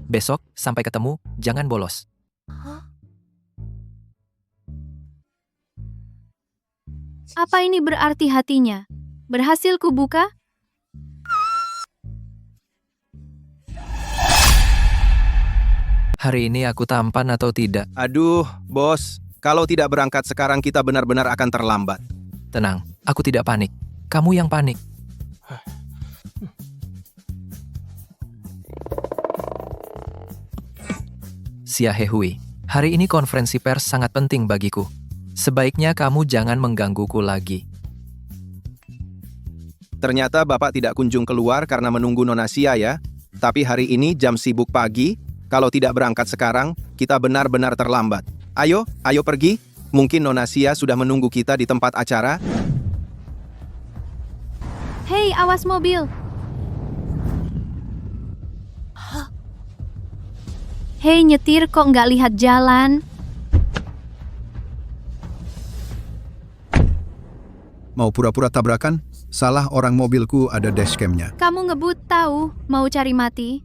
E: Besok, sampai ketemu, jangan bolos.
A: Apa ini berarti hatinya? Berhasil kubuka?
E: Hari ini aku tampan atau tidak?
D: Aduh, bos. Kalau tidak berangkat sekarang kita benar-benar akan terlambat.
E: Tenang, aku tidak panik. Kamu yang panik. Xia Hehui, Hari ini konferensi pers sangat penting bagiku. Sebaiknya kamu jangan menggangguku lagi.
D: Ternyata Bapak tidak kunjung keluar karena menunggu Nona Sia ya. Tapi hari ini jam sibuk pagi, kalau tidak berangkat sekarang, kita benar-benar terlambat. Ayo, ayo pergi. Mungkin Nona Sia sudah menunggu kita di tempat acara.
A: Hei, awas mobil. Hei, nyetir kok nggak lihat jalan?
I: Mau pura-pura tabrakan? Salah orang mobilku ada dashcamnya.
A: Kamu ngebut tahu, mau cari mati?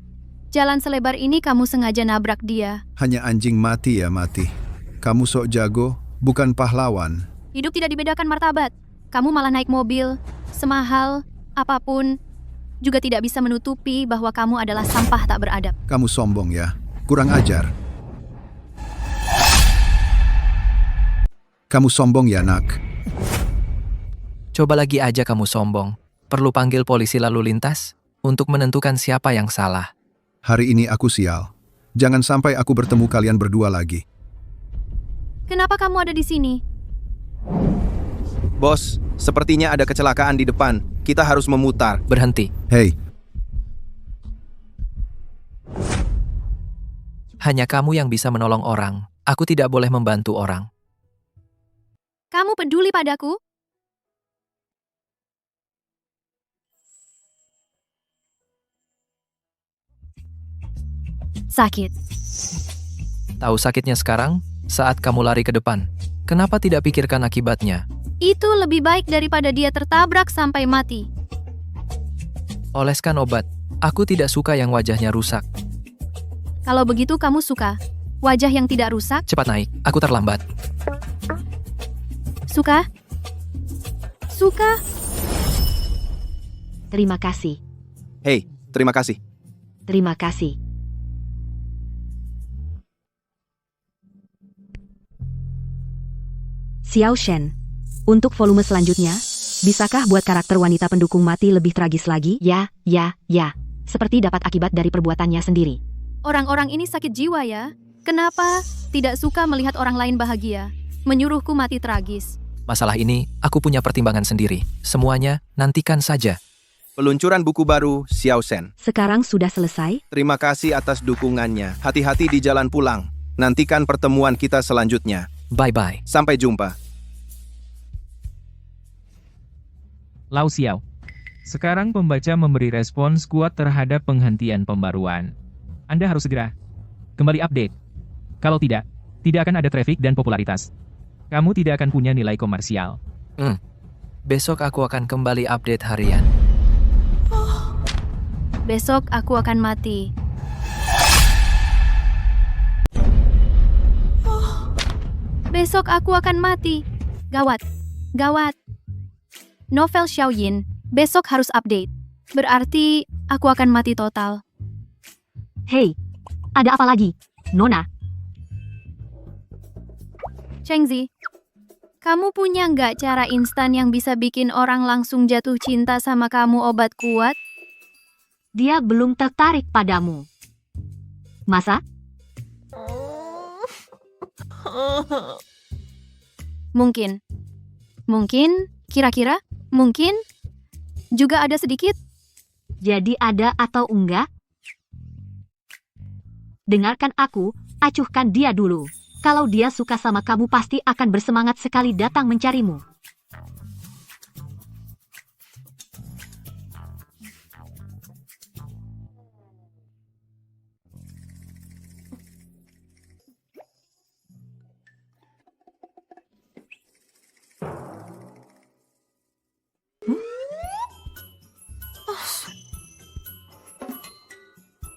A: Jalan selebar ini kamu sengaja nabrak dia.
I: Hanya anjing mati ya mati. Kamu sok jago, bukan pahlawan.
A: Hidup tidak dibedakan martabat. Kamu malah naik mobil, semahal, apapun, juga tidak bisa menutupi bahwa kamu adalah sampah tak beradab.
I: Kamu sombong ya. Kurang ajar. Kamu sombong ya, nak.
E: Coba lagi aja kamu sombong. Perlu panggil polisi lalu lintas untuk menentukan siapa yang salah.
I: Hari ini aku sial. Jangan sampai aku bertemu kalian berdua lagi.
A: Kenapa kamu ada di sini?
D: Bos, sepertinya ada kecelakaan di depan. Kita harus memutar.
E: Berhenti.
I: Hei,
E: Hanya kamu yang bisa menolong orang. Aku tidak boleh membantu orang.
A: Kamu peduli padaku? Sakit.
E: Tahu sakitnya sekarang? Saat kamu lari ke depan. Kenapa tidak pikirkan akibatnya?
A: Itu lebih baik daripada dia tertabrak sampai mati.
E: Oleskan obat. Aku tidak suka yang wajahnya rusak.
A: Kalau begitu kamu suka wajah yang tidak rusak?
E: Cepat naik, aku terlambat.
A: Suka? Suka?
G: Terima kasih.
D: Hei, terima kasih.
G: Terima kasih. Xiao Shen, untuk volume selanjutnya, bisakah buat karakter wanita pendukung mati lebih tragis lagi? Ya. Seperti dapat akibat dari perbuatannya sendiri.
A: Orang-orang ini sakit jiwa ya. Kenapa tidak suka melihat orang lain bahagia? Menyuruhku mati tragis.
E: Masalah ini, aku punya pertimbangan sendiri. Semuanya, nantikan saja.
D: Peluncuran buku baru, Xiao Shen.
G: Sekarang sudah selesai?
D: Terima kasih atas dukungannya. Hati-hati di jalan pulang. Nantikan pertemuan kita selanjutnya.
E: Bye-bye.
D: Sampai jumpa.
F: Lau Xiao. Sekarang pembaca memberi respons kuat terhadap penghentian pembaruan. Anda harus segera kembali update. Kalau tidak akan ada traffic dan popularitas. Kamu tidak akan punya nilai komersial.
E: Besok aku akan kembali update harian.
A: Besok aku akan mati. Besok aku akan mati. Gawat. Gawat. Novel Xiaoyin, besok harus update. Berarti aku akan mati total.
G: Hei, ada apa lagi? Nona,
A: Chengzi, kamu punya nggak cara instan yang bisa bikin orang langsung jatuh cinta sama kamu obat kuat?
G: dia belum tertarik padamu. Masa?
A: Mungkin. Mungkin, kira-kira, mungkin. Juga ada sedikit.
G: Jadi ada atau enggak? Dengarkan aku, acuhkan dia dulu. Kalau dia suka sama kamu pasti akan bersemangat sekali datang mencarimu.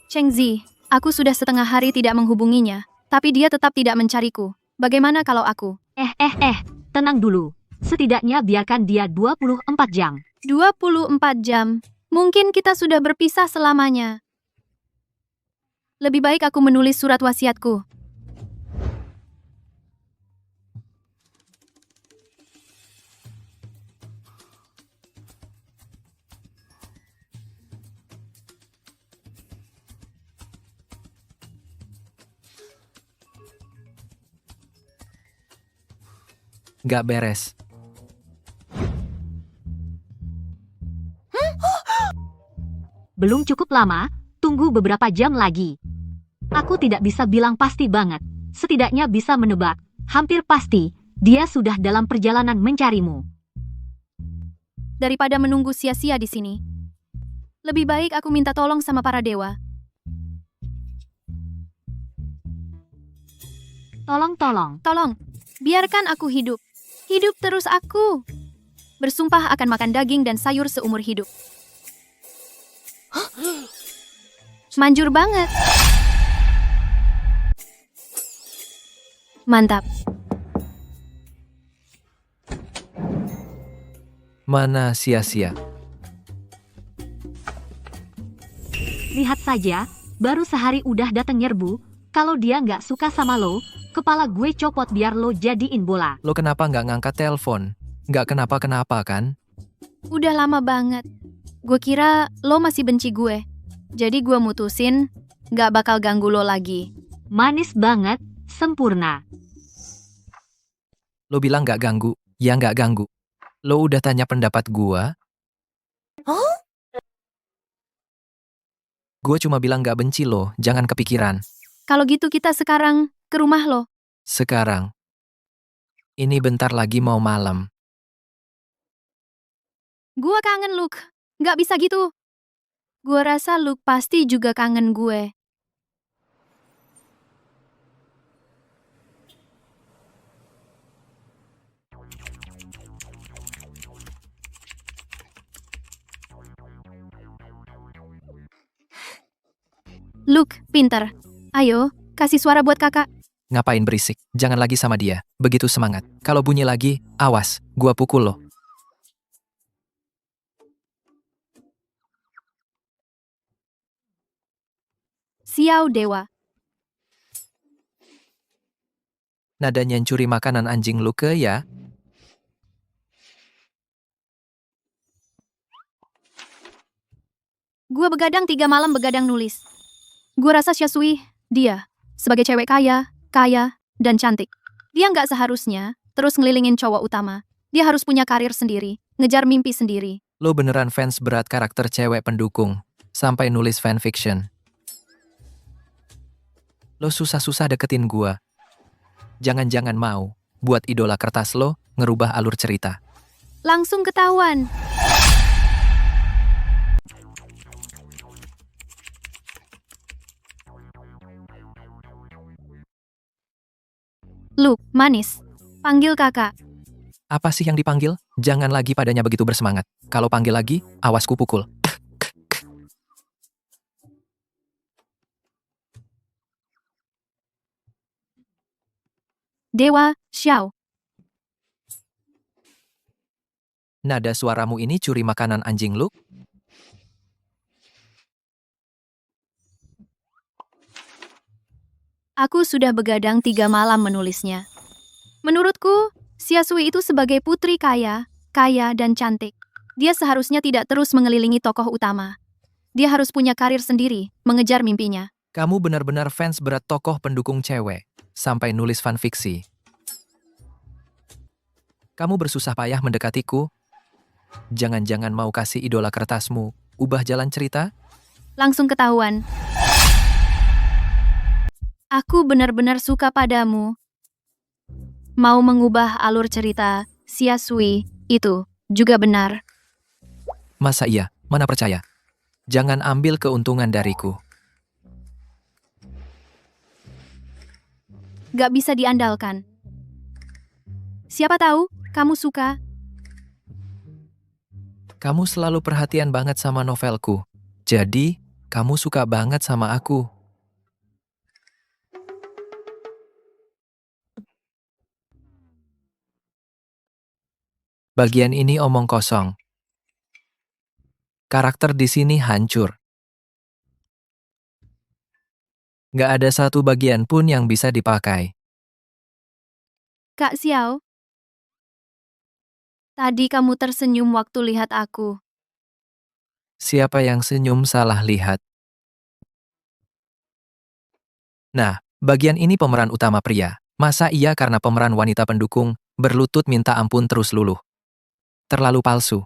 A: Chengzi, aku sudah setengah hari tidak menghubunginya, tapi dia tetap tidak mencariku. Bagaimana kalau aku?
G: Tenang dulu. Setidaknya biarkan dia 24 jam.
A: 24 jam. Mungkin kita sudah berpisah selamanya. Lebih baik aku menulis surat wasiatku.
E: Gak beres.
G: Belum cukup lama, tunggu beberapa jam lagi. Aku tidak bisa bilang pasti banget, setidaknya bisa menebak, hampir pasti, dia sudah dalam perjalanan mencarimu.
A: Daripada menunggu sia-sia di sini, lebih baik aku minta tolong sama para dewa.
G: Tolong,
A: Tolong, biarkan aku hidup. Hidup terus aku. Bersumpah akan makan daging dan sayur seumur hidup. Manjur banget. Mantap.
E: Mana sia-sia.
G: lihat saja, baru sehari udah dateng nyerbu, kalau dia nggak suka sama lo, kepala gue copot biar lo jadiin bola.
E: Lo kenapa nggak ngangkat telepon? Nggak kenapa-kenapa kan?
A: Udah lama banget. Gue kira lo masih benci gue. Jadi gue mutusin gak bakal ganggu lo lagi.
G: Manis banget, sempurna.
E: Lo bilang nggak ganggu, ya nggak ganggu. Lo udah tanya pendapat gua? Gue cuma bilang nggak benci lo, jangan kepikiran.
A: Kalau gitu kita sekarang ke rumah lo.
E: Sekarang. Ini bentar lagi mau malam.
A: Gue kangen Luke. Gak bisa gitu. Gue rasa Luke pasti juga kangen gue. Luke, pinter. Ayo, kasih suara buat kakak.
E: Ngapain berisik? Jangan lagi sama dia. Begitu semangat. Kalau bunyi lagi, awas, gua pukul lo.
A: Xiao Dewa.
E: Nadanya curi makanan anjing Luke ya?
A: Gue begadang 3 malam begadang nulis. Gue rasa Xiasui, dia, sebagai cewek kaya, dan cantik. Dia nggak seharusnya terus ngelilingin cowok utama. Dia harus punya karir sendiri, ngejar mimpi sendiri.
E: Lo beneran fans berat karakter cewek pendukung. Sampai nulis fanfiction. Lo susah-susah deketin gua. Jangan-jangan mau buat idola kertas lo ngerubah alur cerita.
A: Langsung ketahuan. Luke, manis. Panggil kakak.
E: Apa sih yang dipanggil? Jangan lagi padanya begitu bersemangat. Kalau panggil lagi, awas ku pukul.
A: Dewa, Xiao.
E: Nada suaramu ini curi makanan anjing Luke?
A: Aku sudah begadang 3 malam menulisnya. Menurutku, Xiasui itu sebagai putri kaya, dan cantik. Dia seharusnya tidak terus mengelilingi tokoh utama. Dia harus punya karir sendiri, mengejar mimpinya.
E: Kamu benar-benar fans berat tokoh pendukung cewek. Sampai nulis fanfiksi. Kamu bersusah payah mendekatiku? Jangan-jangan mau kasih idola kertasmu ubah jalan cerita?
A: Langsung ketahuan. Aku benar-benar suka padamu. Mau mengubah alur cerita, Xiasui, itu juga benar.
E: Masa iya? Mana percaya? Jangan ambil keuntungan dariku.
A: Gak bisa diandalkan. Siapa tahu, kamu suka.
E: Kamu selalu perhatian banget sama novelku. Jadi, kamu suka banget sama aku. Bagian ini omong kosong. Karakter di sini hancur. Gak ada satu bagian pun yang bisa dipakai.
A: Kak Xiao, tadi kamu tersenyum waktu lihat aku.
E: Siapa yang senyum salah lihat. Nah, bagian ini pemeran utama pria. Masa iya karena pemeran wanita pendukung, berlutut minta ampun terus luluh. Terlalu palsu.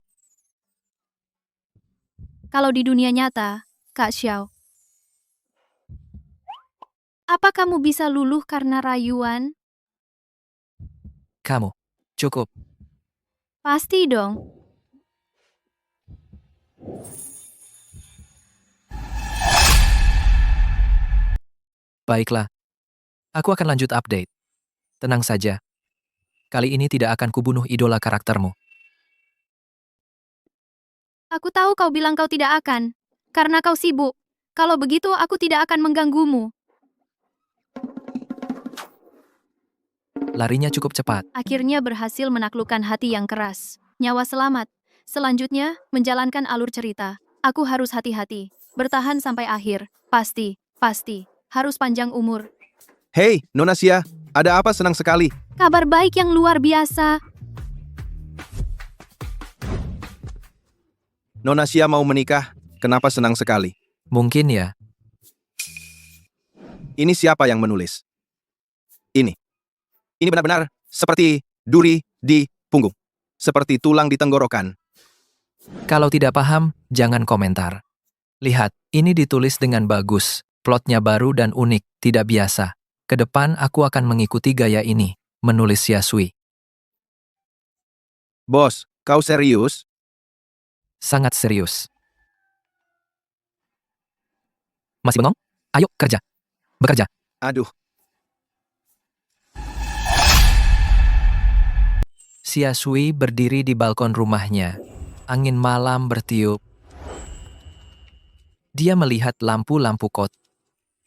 A: Kalau di dunia nyata, Kak Xiao, apa kamu bisa luluh karena rayuan?
E: Kamu. Cukup.
A: Pasti dong.
E: Baiklah. Aku akan lanjut update. Tenang saja. Kali ini tidak akan kubunuh idola karaktermu.
A: Aku tahu kau bilang kau tidak akan, karena kau sibuk. Kalau begitu aku tidak akan mengganggumu.
E: Larinya cukup cepat.
A: Akhirnya berhasil menaklukkan hati yang keras. Nyawa selamat. Selanjutnya, menjalankan alur cerita. Aku harus hati-hati. Bertahan sampai akhir. Pasti. Harus panjang umur.
D: Hei, Nona Xia, ada apa senang sekali?
A: Kabar baik yang luar biasa.
D: Nona Xia mau menikah, kenapa senang sekali?
E: Mungkin ya.
D: Ini siapa yang menulis? Ini benar-benar seperti duri di punggung. Seperti tulang di tenggorokan.
E: Kalau tidak paham, jangan komentar. Lihat, ini ditulis dengan bagus. Plotnya baru dan unik, tidak biasa. Kedepan aku akan mengikuti gaya ini, menulis Xiasui.
D: Bos, kau serius?
E: Sangat serius. Masih bengong? Ayo, kerja. Bekerja.
D: Aduh,
E: Xiasui berdiri di balkon rumahnya. Angin malam bertiup. Dia melihat lampu-lampu kot.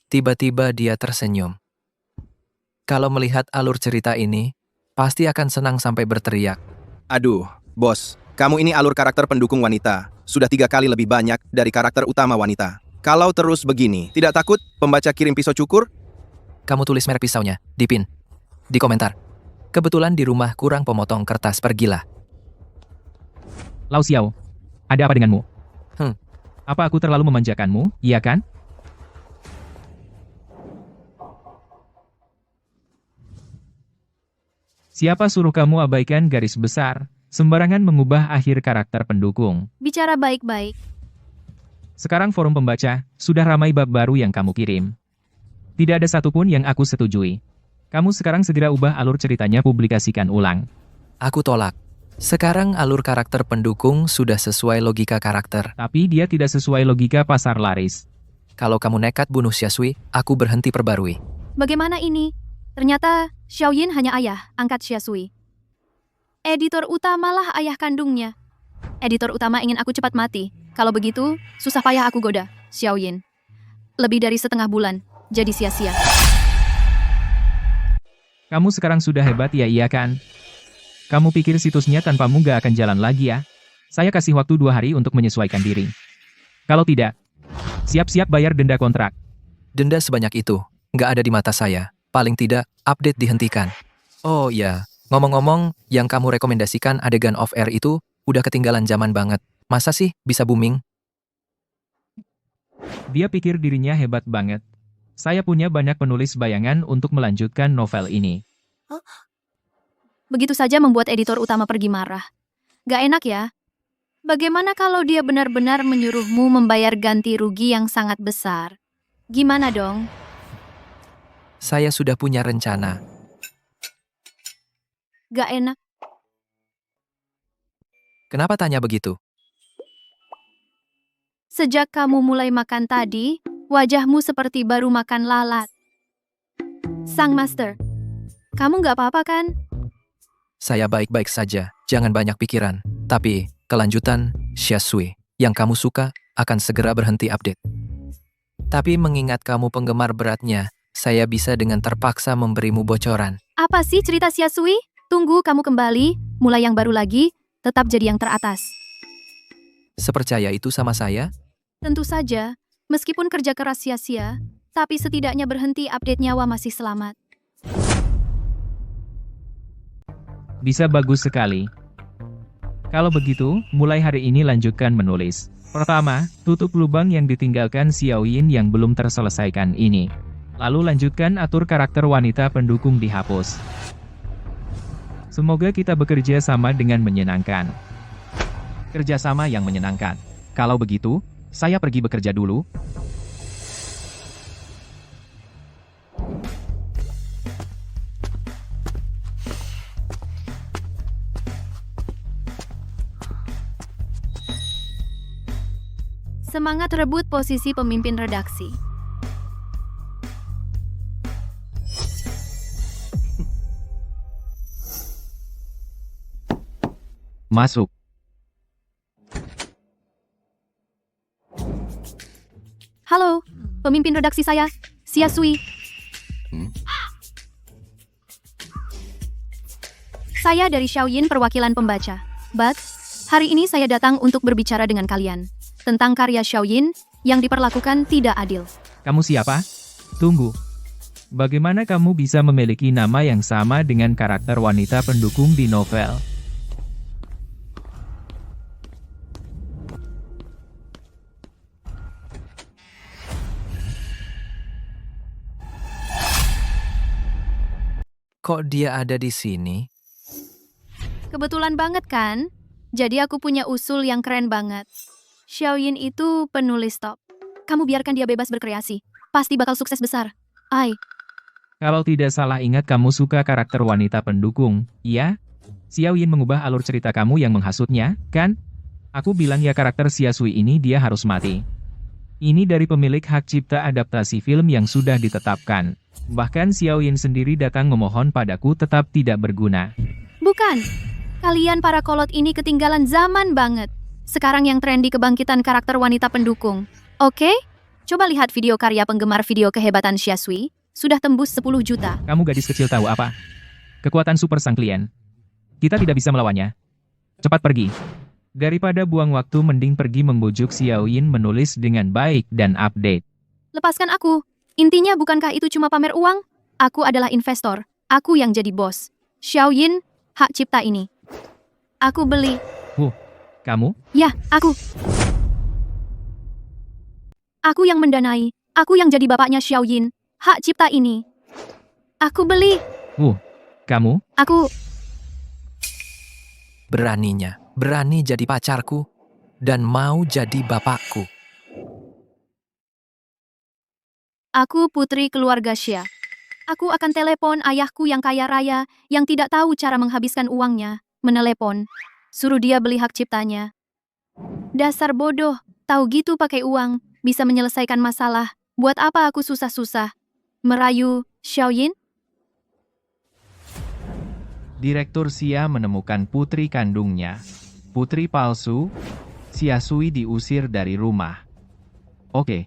E: Tiba-tiba dia tersenyum. Kalau melihat alur cerita ini, pasti akan senang sampai berteriak.
D: aduh, bos, kamu ini alur karakter pendukung wanita. Sudah 3 kali lebih banyak dari karakter utama wanita. Kalau terus begini, tidak takut pembaca kirim pisau cukur?
E: Kamu tulis merek pisaunya, di pin. Di komentar. Kebetulan di rumah kurang pemotong kertas, pergilah.
F: Lau Xiao, ada apa denganmu?
E: Hmm.
F: Apa aku terlalu memanjakanmu, iya kan? Siapa suruh kamu abaikan garis besar, sembarangan mengubah akhir karakter pendukung?
A: Bicara baik-baik.
F: Sekarang forum pembaca, sudah ramai bab baru yang kamu kirim. Tidak ada satupun yang aku setujui. Kamu sekarang segera ubah alur ceritanya, publikasikan ulang.
E: Aku tolak. Sekarang alur karakter pendukung sudah sesuai logika karakter.
F: Tapi dia tidak sesuai logika pasar laris.
E: Kalau kamu nekat bunuh Xiasui, aku berhenti perbarui.
A: Bagaimana ini? Ternyata Xiaoyin hanya ayah angkat Xiasui. Editor utamalah ayah kandungnya. Editor utama ingin aku cepat mati. Kalau begitu, susah payah aku goda Xiaoyin. Lebih dari setengah bulan, jadi sia-sia.
F: Kamu sekarang sudah hebat ya, iya kan? Kamu pikir situsnya tanpamu gak akan jalan lagi ya? Saya kasih waktu 2 hari untuk menyesuaikan diri. Kalau tidak, siap-siap bayar denda kontrak.
E: Denda sebanyak itu, nggak ada di mata saya. Paling tidak, update dihentikan. Oh ya, ngomong-ngomong, yang kamu rekomendasikan adegan off-air itu, udah ketinggalan zaman banget. Masa sih bisa booming?
F: Dia pikir dirinya hebat banget. Saya punya banyak penulis bayangan untuk melanjutkan novel ini.
A: Begitu saja membuat editor utama pergi marah. Gak enak ya? Bagaimana kalau dia benar-benar menyuruhmu membayar ganti rugi yang sangat besar? Gimana dong?
E: Saya sudah punya rencana.
A: Gak enak.
E: Kenapa tanya begitu?
A: Sejak kamu mulai makan tadi, wajahmu seperti baru makan lalat. Sang Master, kamu gak apa-apa kan?
E: Saya baik-baik saja, jangan banyak pikiran. Tapi, kelanjutan, Xiasui, yang kamu suka, akan segera berhenti update. Tapi mengingat kamu penggemar beratnya, saya bisa dengan terpaksa memberimu bocoran.
A: Apa sih cerita Xiasui? Tunggu kamu kembali, mulai yang baru lagi, tetap jadi yang teratas.
E: Sepercaya itu sama saya?
A: Tentu saja, meskipun kerja keras sia-sia, tapi setidaknya berhenti update nyawa masih selamat.
F: Bisa bagus sekali. Kalau begitu, mulai hari ini lanjutkan menulis. Pertama, tutup lubang yang ditinggalkan Xiaoyin yang belum terselesaikan ini. Lalu lanjutkan atur karakter wanita pendukung dihapus. Semoga kita bekerja sama dengan menyenangkan. Kerjasama yang menyenangkan. Kalau begitu, saya pergi bekerja dulu.
A: Semangat rebut posisi pemimpin redaksi.
F: Masuk.
A: Halo, pemimpin redaksi saya, Xia Sui. Saya dari Xiaoyin perwakilan pembaca. But, hari ini saya datang untuk berbicara dengan kalian tentang karya Xiaoyin yang diperlakukan tidak adil.
F: Kamu siapa? Tunggu. Bagaimana kamu bisa memiliki nama yang sama dengan karakter wanita pendukung di novel?
E: Kok dia ada di sini?
A: Kebetulan banget kan? Jadi aku punya usul yang keren banget. Xiaoyin itu penulis top. Kamu biarkan dia bebas berkreasi. Pasti bakal sukses besar. Ai,
F: Kalau tidak salah ingat kamu suka karakter wanita pendukung, iya? Xiaoyin mengubah alur cerita kamu yang menghasutnya, kan? Aku bilang ya karakter Xia Sui ini dia harus mati. Ini dari pemilik hak cipta adaptasi film yang sudah ditetapkan. Bahkan Xiaoyin sendiri datang memohon padaku tetap tidak berguna.
A: bukan. Kalian para kolot ini ketinggalan zaman banget. Sekarang yang tren di kebangkitan karakter wanita pendukung. Oke? Coba lihat video karya penggemar video kehebatan Xia Sui. Sudah tembus 10 juta.
F: Kamu gadis kecil tahu apa? Kekuatan super sang klien. Kita tidak bisa melawannya. Cepat pergi. Daripada buang waktu mending pergi membujuk Xiaoyin menulis dengan baik dan update.
A: Lepaskan aku. Intinya bukankah itu cuma pamer uang? Aku adalah investor. Aku yang jadi bos. Xiaoyin, hak cipta ini. Aku beli.
F: Kamu?
A: Ya, aku. Aku yang mendanai. Aku yang jadi bapaknya Xiaoyin. Hak cipta ini. Aku beli.
F: Kamu?
A: Aku.
E: Berani jadi pacarku, dan mau jadi bapakku.
A: Aku putri keluarga Xia. Aku akan telepon ayahku yang kaya raya, yang tidak tahu cara menghabiskan uangnya, menelepon. Suruh dia beli hak ciptanya. Dasar bodoh, tahu gitu pakai uang, bisa menyelesaikan masalah. Buat apa aku susah-susah? Merayu Xiaoyin?
F: Direktur Xia menemukan putri kandungnya. Putri palsu, Xia Sui diusir dari rumah. Oke.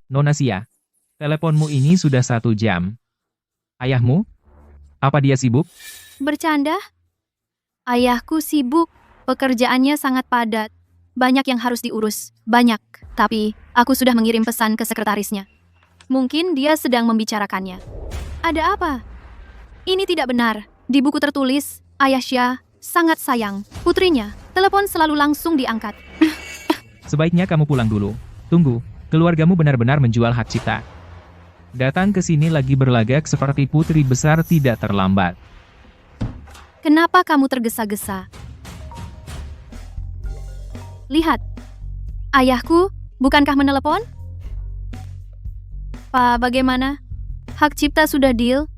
F: Nona Xia, teleponmu ini sudah 1 jam. Ayahmu? Apa dia sibuk?
A: Bercanda? Ayahku sibuk, pekerjaannya sangat padat. Banyak yang harus diurus, banyak. Tapi, aku sudah mengirim pesan ke sekretarisnya. Mungkin dia sedang membicarakannya. Ada apa? Ini tidak benar. Di buku tertulis, Ayah Xia sangat sayang putrinya. Telepon selalu langsung diangkat.
F: Sebaiknya kamu pulang dulu. Tunggu, keluargamu benar-benar menjual hak cipta. Datang ke sini lagi berlagak seperti putri besar tidak terlambat.
A: Kenapa kamu tergesa-gesa? Lihat. Ayahku, bukankah menelepon? Pak, bagaimana? Hak cipta sudah deal?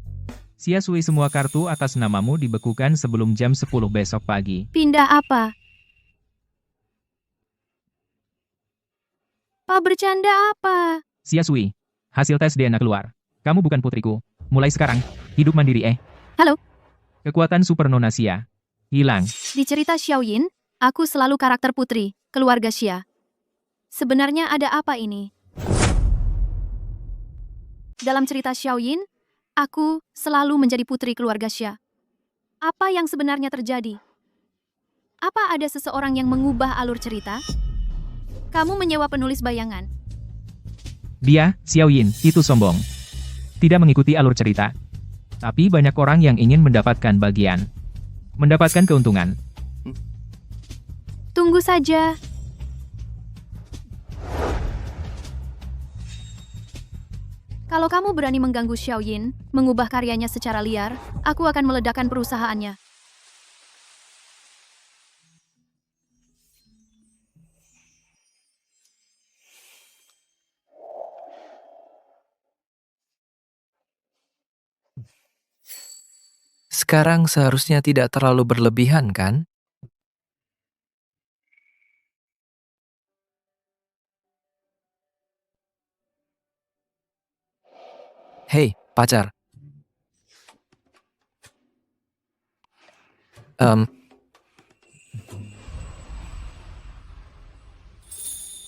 F: Xia Sui semua kartu atas namamu dibekukan sebelum jam 10 besok pagi.
A: Pindah apa? Pak, bercanda apa?
F: Xia Sui, hasil tes DNA keluar. Kamu bukan putriku. Mulai sekarang, hidup mandiri
A: Halo?
F: Kekuatan super Nona Xia hilang.
A: Di cerita Xiaoyin, aku selalu karakter putri, keluarga Xia. Sebenarnya ada apa ini? Dalam cerita Xiaoyin, aku selalu menjadi putri keluarga Xia. Apa yang sebenarnya terjadi? Apa ada seseorang yang mengubah alur cerita? Kamu menyewa penulis bayangan.
F: Dia, Xiaoyin, itu sombong. Tidak mengikuti alur cerita. Tapi banyak orang yang ingin mendapatkan bagian. Mendapatkan keuntungan.
A: Tunggu saja. Kalau kamu berani mengganggu Xiaoyin, mengubah karyanya secara liar, aku akan meledakkan perusahaannya.
E: Sekarang seharusnya tidak terlalu berlebihan, kan? Hei, pacar.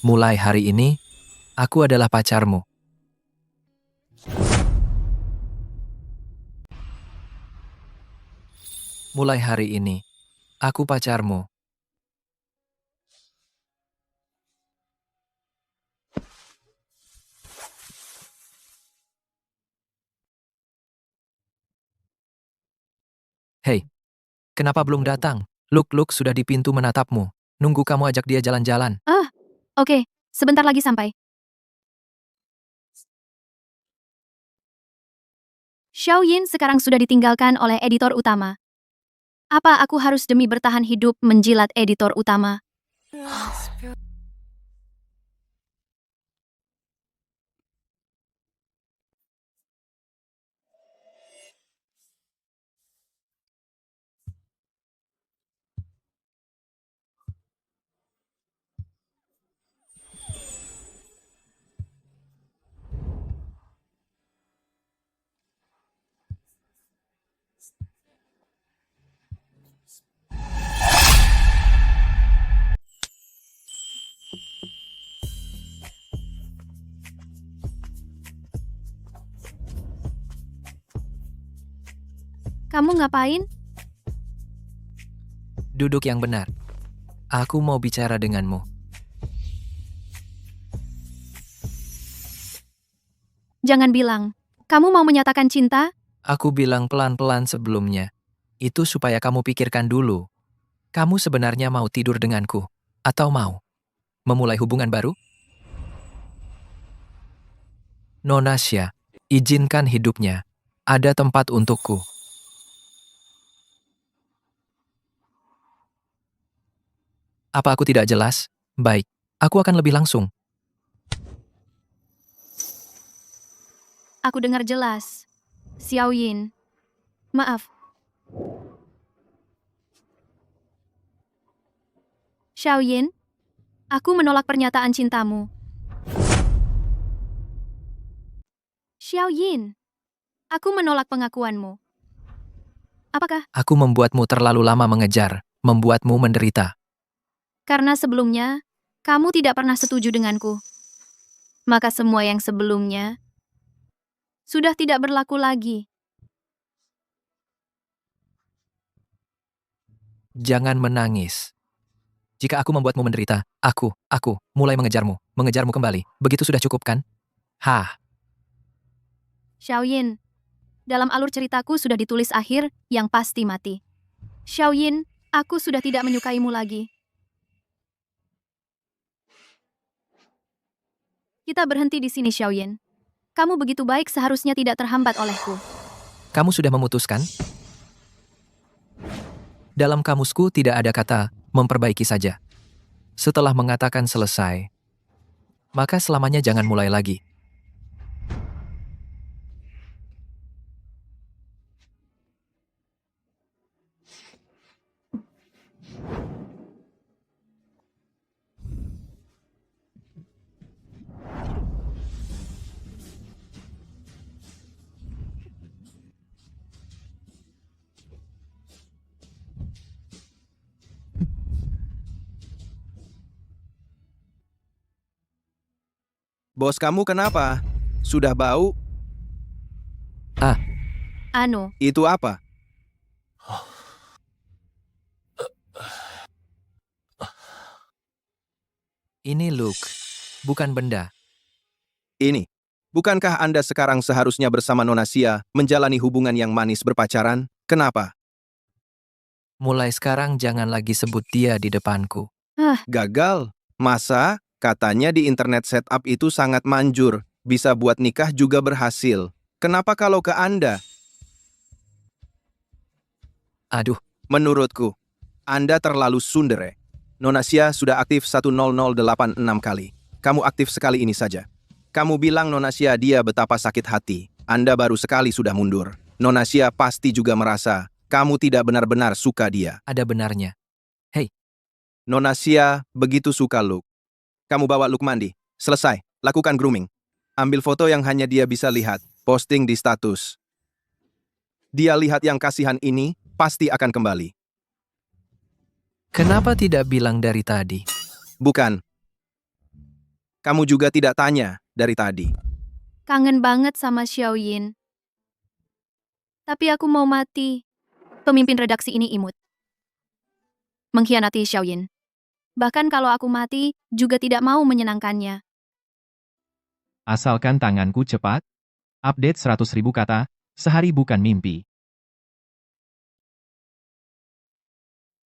E: Mulai hari ini, aku adalah pacarmu. Mulai hari ini, aku pacarmu. Hei, kenapa belum datang? Luk sudah di pintu menatapmu. Nunggu kamu ajak dia jalan-jalan.
A: Oke, sebentar lagi sampai. Xiaoyin sekarang sudah ditinggalkan oleh editor utama. Apa aku harus demi bertahan hidup menjilat editor utama? Kamu ngapain?
E: Duduk yang benar. Aku mau bicara denganmu.
A: Jangan bilang. Kamu mau menyatakan cinta?
E: Aku bilang pelan-pelan sebelumnya. Itu supaya kamu pikirkan dulu. Kamu sebenarnya mau tidur denganku? Atau mau memulai hubungan baru? Nonasya, izinkan hidupnya. Ada tempat untukku. Apa aku tidak jelas? Baik, aku akan lebih langsung.
A: Aku dengar jelas. Xiaoyin. Maaf. Xiaoyin, aku menolak pernyataan cintamu. Xiaoyin, aku menolak pengakuanmu. Apakah
E: Aku membuatmu terlalu lama mengejar, membuatmu menderita.
A: karena sebelumnya kamu tidak pernah setuju denganku? Maka semua yang sebelumnya sudah tidak berlaku lagi.
E: Jangan menangis. Jika aku membuatmu menderita, aku mulai mengejarmu kembali. Begitu sudah cukup kan? Hah,
A: Xiaoyin, dalam alur ceritaku sudah ditulis akhir yang pasti mati. Xiaoyin, aku sudah tidak menyukaimu lagi. Kita berhenti di sini, Xiaoyin. Kamu begitu baik seharusnya tidak terhambat olehku.
E: kamu sudah memutuskan? Dalam kamusku tidak ada kata memperbaiki saja. Setelah mengatakan selesai, maka selamanya jangan mulai lagi.
D: Bos kamu kenapa? Sudah bau?
A: Anu,
D: Itu apa?
E: Ini Luke, bukan benda.
D: Ini. Bukankah Anda sekarang seharusnya bersama Nonasia menjalani hubungan yang manis berpacaran? Kenapa?
E: Mulai sekarang jangan lagi sebut dia di depanku.
D: Gagal? Masa? Katanya di internet setup itu sangat manjur. bisa buat nikah juga berhasil. Kenapa kalau ke Anda?
E: Aduh,
D: Menurutku, Anda terlalu sundere. Nona Sia sudah aktif 10086 kali. Kamu aktif sekali ini saja. Kamu bilang Nona Sia dia betapa sakit hati. Anda baru sekali sudah mundur. Nona Sia pasti juga merasa kamu tidak benar-benar suka dia.
E: ada benarnya.
D: Nona Sia begitu suka Luke. Kamu bawa Luke mandi. Selesai. Lakukan grooming. Ambil foto yang hanya dia bisa lihat. Posting di status. Dia lihat yang kasihan ini, pasti akan kembali.
E: Kenapa tidak bilang dari tadi?
D: Bukan. Kamu juga tidak tanya dari tadi.
A: Kangen banget sama Xiaoyin. Tapi aku mau mati. Pemimpin redaksi ini imut. Mengkhianati Xiaoyin. Bahkan kalau aku mati, juga tidak mau menyenangkannya.
F: Asalkan tanganku cepat. Update 100.000 kata, sehari bukan mimpi.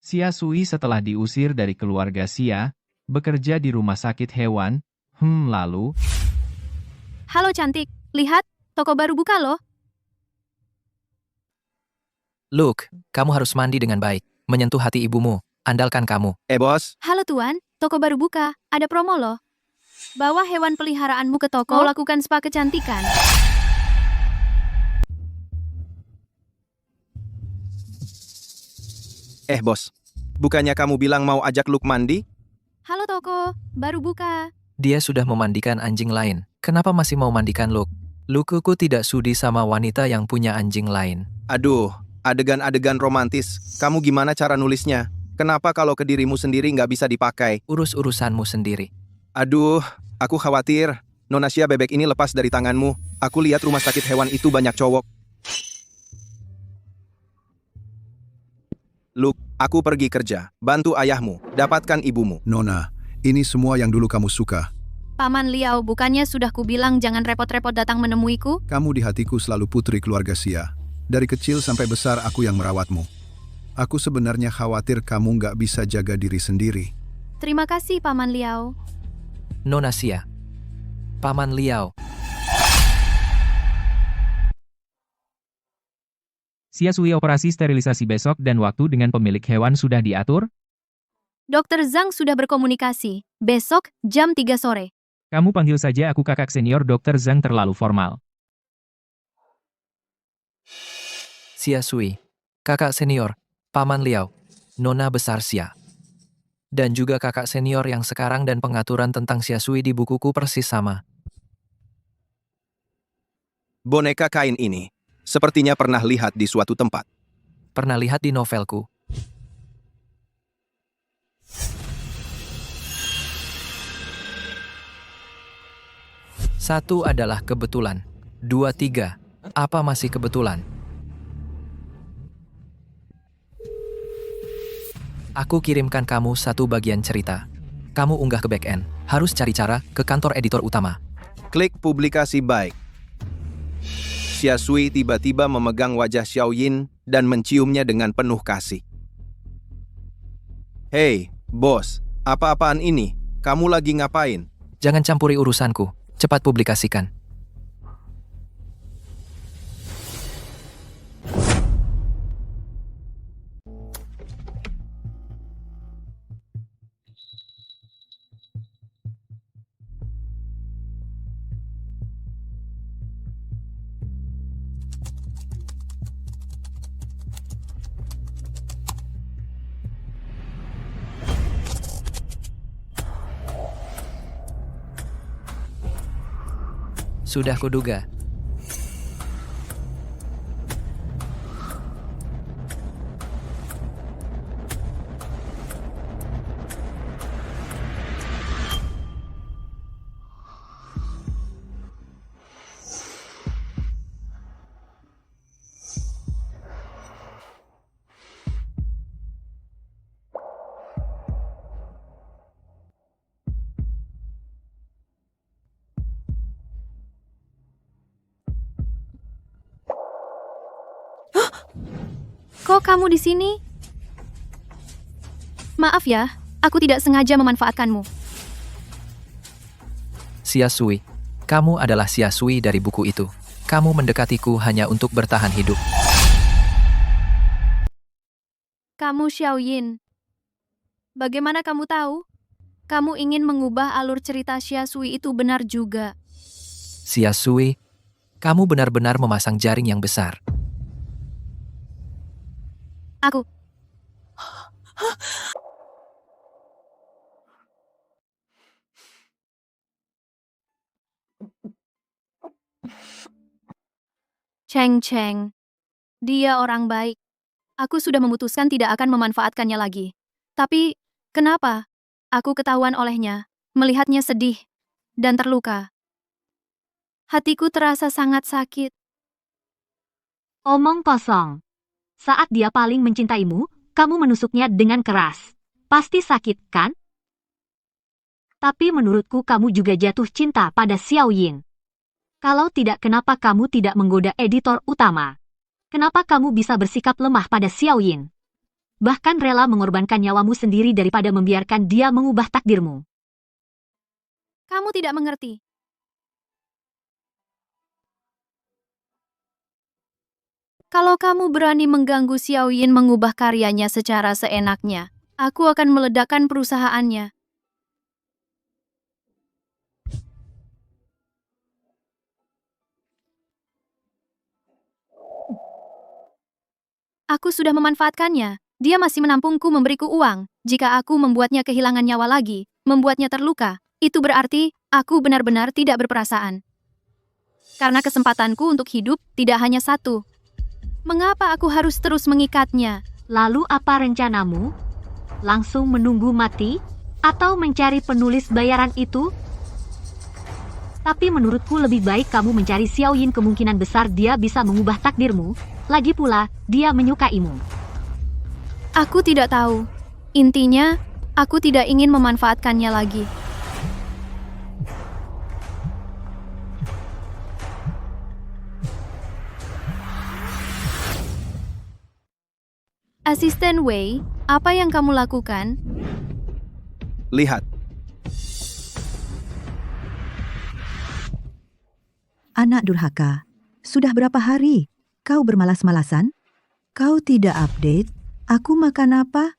F: Xia Sui setelah diusir dari keluarga Xia, bekerja di rumah sakit hewan, lalu,
A: Halo cantik, lihat, toko baru buka loh.
E: Luke, kamu harus mandi dengan baik, menyentuh hati ibumu, andalkan kamu.
D: Bos,
A: Halo tuan, toko baru buka, ada promo loh. Bawa hewan peliharaanmu ke toko, mau lakukan spa kecantikan.
D: bos. Bukannya kamu bilang mau ajak Luke mandi?
A: Halo toko, baru buka.
E: Dia sudah memandikan anjing lain. Kenapa masih mau mandikan Luke? Lukuku tidak sudi sama wanita yang punya anjing lain.
D: Aduh, adegan-adegan romantis. Kamu gimana cara nulisnya? Kenapa kalau ke dirimu sendiri nggak bisa dipakai?
E: Urus-urusanmu sendiri.
D: Aduh, aku khawatir. Nona Sia bebek ini lepas dari tanganmu. Aku lihat rumah sakit hewan itu banyak cowok. Luke, aku pergi kerja. Bantu ayahmu. Dapatkan ibumu.
I: Nona, ini semua yang dulu kamu suka.
A: Paman Liao, bukannya sudah kubilang jangan repot-repot datang menemuiku?
I: Kamu di hatiku selalu putri keluarga Sia. Dari kecil sampai besar aku yang merawatmu. Aku sebenarnya khawatir kamu nggak bisa jaga diri sendiri.
A: Terima kasih Paman Liao.
E: Nona Sia. Paman Liao.
F: Xia Sui operasi sterilisasi besok dan waktu dengan pemilik hewan sudah diatur.
A: Dokter Zhang sudah berkomunikasi. Besok, jam 3 sore.
F: Kamu panggil saja aku kakak senior Dr. Zhang terlalu formal.
E: Xia Sui. Kakak senior. Paman Liao. Nona besar Xia. Dan juga kakak senior yang sekarang dan pengaturan tentang Xia Sui di bukuku persis sama.
D: Boneka kain ini. Sepertinya pernah lihat di suatu tempat.
E: Pernah lihat di novelku. Satu adalah kebetulan. 2, 3. Apa masih kebetulan? Aku kirimkan kamu satu bagian cerita. Kamu unggah ke back-end. Harus cari cara ke kantor editor utama.
D: Klik publikasi baik. Xia Sui tiba-tiba memegang wajah Xiaoyin dan menciumnya dengan penuh kasih. Hei, bos, apa-apaan ini? Kamu lagi ngapain?
E: Jangan campuri urusanku. Cepat publikasikan. Sudah kuduga.
A: Kok kamu di sini? Maaf ya, aku tidak sengaja memanfaatkanmu.
E: Xia Sui. Kamu adalah Xia Sui dari buku itu. Kamu mendekatiku hanya untuk bertahan hidup.
A: Kamu Xiaoyin. Bagaimana kamu tahu? Kamu ingin mengubah alur cerita Xia Sui itu benar juga.
E: Xia Sui, kamu benar-benar memasang jaring yang besar.
A: Aku. Cheng. Dia orang baik. Aku sudah memutuskan tidak akan memanfaatkannya lagi. Tapi, kenapa? Aku ketahuan olehnya, melihatnya sedih dan terluka. Hatiku terasa sangat sakit.
G: Omong kosong. Saat dia paling mencintaimu, kamu menusuknya dengan keras. Pasti sakit, kan? Tapi menurutku kamu juga jatuh cinta pada Xiaoyin. Kalau tidak, kenapa kamu tidak menggoda editor utama? Kenapa kamu bisa bersikap lemah pada Xiaoyin? Bahkan rela mengorbankan nyawamu sendiri daripada membiarkan dia mengubah takdirmu.
A: Kamu tidak mengerti. Kalau kamu berani mengganggu Xiaoyin mengubah karyanya secara seenaknya, aku akan meledakkan perusahaannya. Aku sudah memanfaatkannya. Dia masih menampungku memberiku uang. Jika aku membuatnya kehilangan nyawa lagi, membuatnya terluka, itu berarti aku benar-benar tidak berperasaan. Karena kesempatanku untuk hidup tidak hanya satu. Mengapa aku harus terus mengikatnya?
G: Lalu apa rencanamu? Langsung menunggu mati? Atau mencari penulis bayaran itu? Tapi menurutku lebih baik kamu mencari Xiaoyin, kemungkinan besar dia bisa mengubah takdirmu. Lagi pula, dia menyukaimu.
A: Aku tidak tahu. Intinya, aku tidak ingin memanfaatkannya lagi. Asisten Wei, apa yang kamu lakukan?
D: Lihat,
J: Anak durhaka, sudah berapa hari kau bermalas-malasan? Kau tidak update, aku makan apa?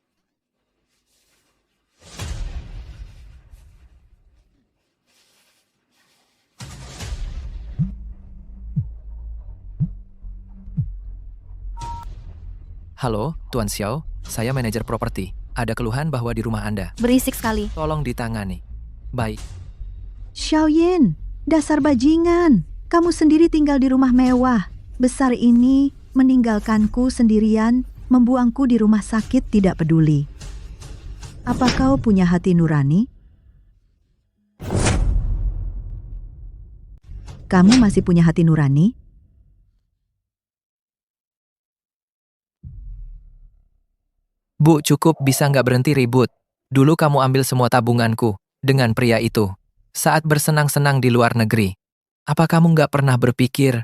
E: Halo, Tuan Xiao, saya manajer properti. Ada keluhan bahwa di rumah Anda.
A: Berisik sekali.
E: Tolong ditangani. Baik.
J: Xiaoyin, dasar bajingan. Kamu sendiri tinggal di rumah mewah. Besar ini meninggalkanku sendirian, membuangku di rumah sakit tidak peduli. Apa kau punya hati nurani? Kamu masih punya hati nurani?
E: Bu, cukup, bisa nggak berhenti ribut? Dulu kamu ambil semua tabunganku dengan pria itu saat bersenang-senang di luar negeri. Apa kamu nggak pernah berpikir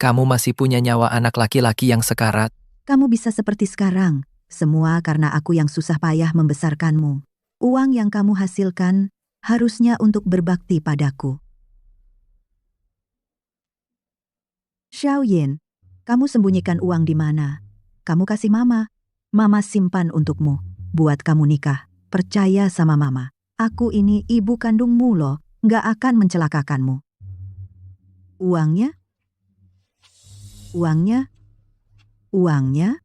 E: kamu masih punya nyawa anak laki-laki yang sekarat?
J: Kamu bisa seperti sekarang, semua karena aku yang susah payah membesarkanmu. Uang yang kamu hasilkan harusnya untuk berbakti padaku. Xiaoyin, kamu sembunyikan uang di mana? Kamu kasih mama. Mama simpan untukmu, buat kamu nikah. Percaya sama mama. Aku ini ibu kandungmu loh, nggak akan mencelakakanmu. Uangnya? Uangnya? Uangnya?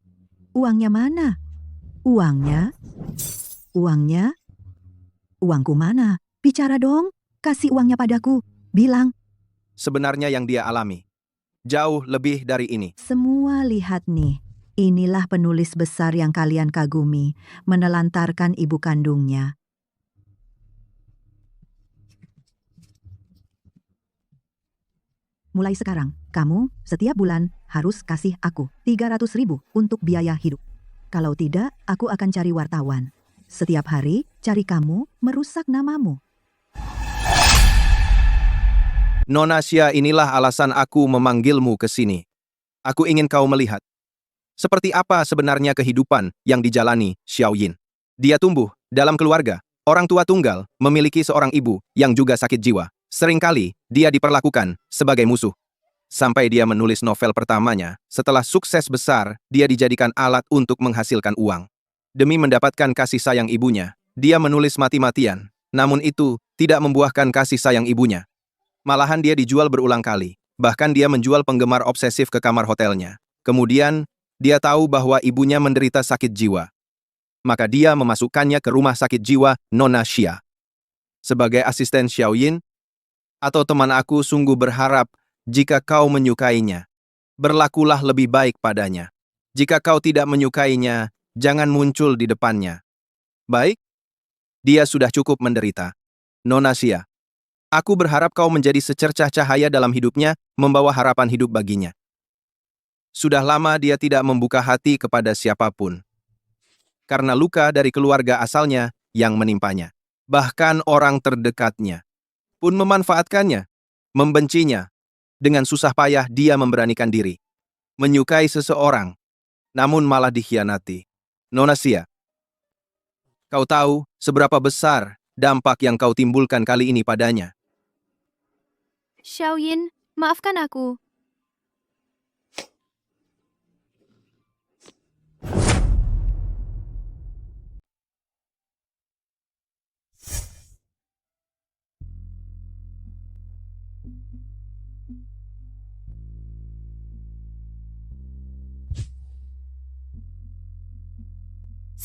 J: Uangnya mana? Uangnya? Uangnya? Uangku mana? Bicara dong, kasih uangnya padaku. Bilang.
D: sebenarnya yang dia alami jauh lebih dari ini.
J: Semua lihat nih. Inilah penulis besar yang kalian kagumi, menelantarkan ibu kandungnya. Mulai sekarang, kamu setiap bulan harus kasih aku 300.000 untuk biaya hidup. Kalau tidak, aku akan cari wartawan. Setiap hari, cari kamu, merusak namamu.
D: Nona Xia, inilah alasan aku memanggilmu ke sini. Aku ingin kau melihat seperti apa sebenarnya kehidupan yang dijalani Xiaoyin. Dia tumbuh dalam keluarga orang tua tunggal, memiliki seorang ibu yang juga sakit jiwa. Seringkali, dia diperlakukan sebagai musuh. Sampai dia menulis novel pertamanya, setelah sukses besar, dia dijadikan alat untuk menghasilkan uang. Demi mendapatkan kasih sayang ibunya, dia menulis mati-matian. Namun itu tidak membuahkan kasih sayang ibunya. Malahan dia dijual berulang kali. Bahkan dia menjual penggemar obsesif ke kamar hotelnya. Kemudian, dia tahu bahwa ibunya menderita sakit jiwa. Maka dia memasukkannya ke rumah sakit jiwa Nona Xia. Sebagai asisten Xiaoyin, atau teman aku sungguh berharap jika kau menyukainya, berlakulah lebih baik padanya. Jika kau tidak menyukainya, jangan muncul di depannya. Baik? Dia sudah cukup menderita. Nona Xia, aku berharap kau menjadi secercah cahaya dalam hidupnya, membawa harapan hidup baginya. Sudah lama dia tidak membuka hati kepada siapapun. Karena luka dari keluarga asalnya yang menimpanya. Bahkan orang terdekatnya pun memanfaatkannya, membencinya. Dengan susah payah dia memberanikan diri. Menyukai seseorang, namun malah dikhianati. Nona Xia, kau tahu seberapa besar dampak yang kau timbulkan kali ini padanya.
A: Xiaoyin, maafkan aku.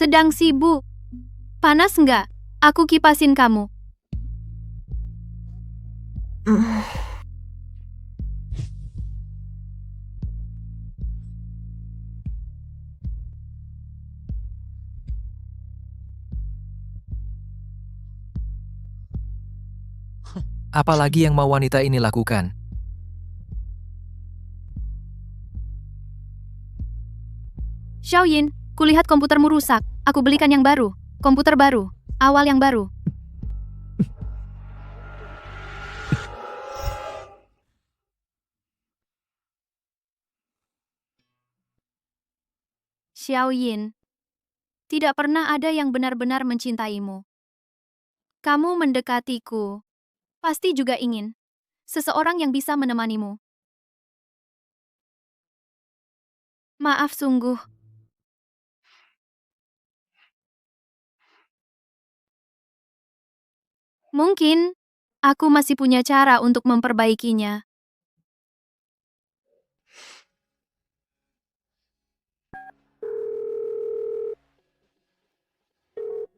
A: Sedang sibuk. Panas nggak? Aku kipasin kamu.
E: Apalagi yang mau wanita ini lakukan?
A: Xiaoyin, kulihat komputermu rusak. Aku belikan yang baru. Komputer baru. Awal yang baru. Xiaoyin, tidak pernah ada yang benar-benar mencintaimu. Kamu mendekatiku. Pasti juga ingin seseorang yang bisa menemanimu. Maaf sungguh. Mungkin aku masih punya cara untuk memperbaikinya.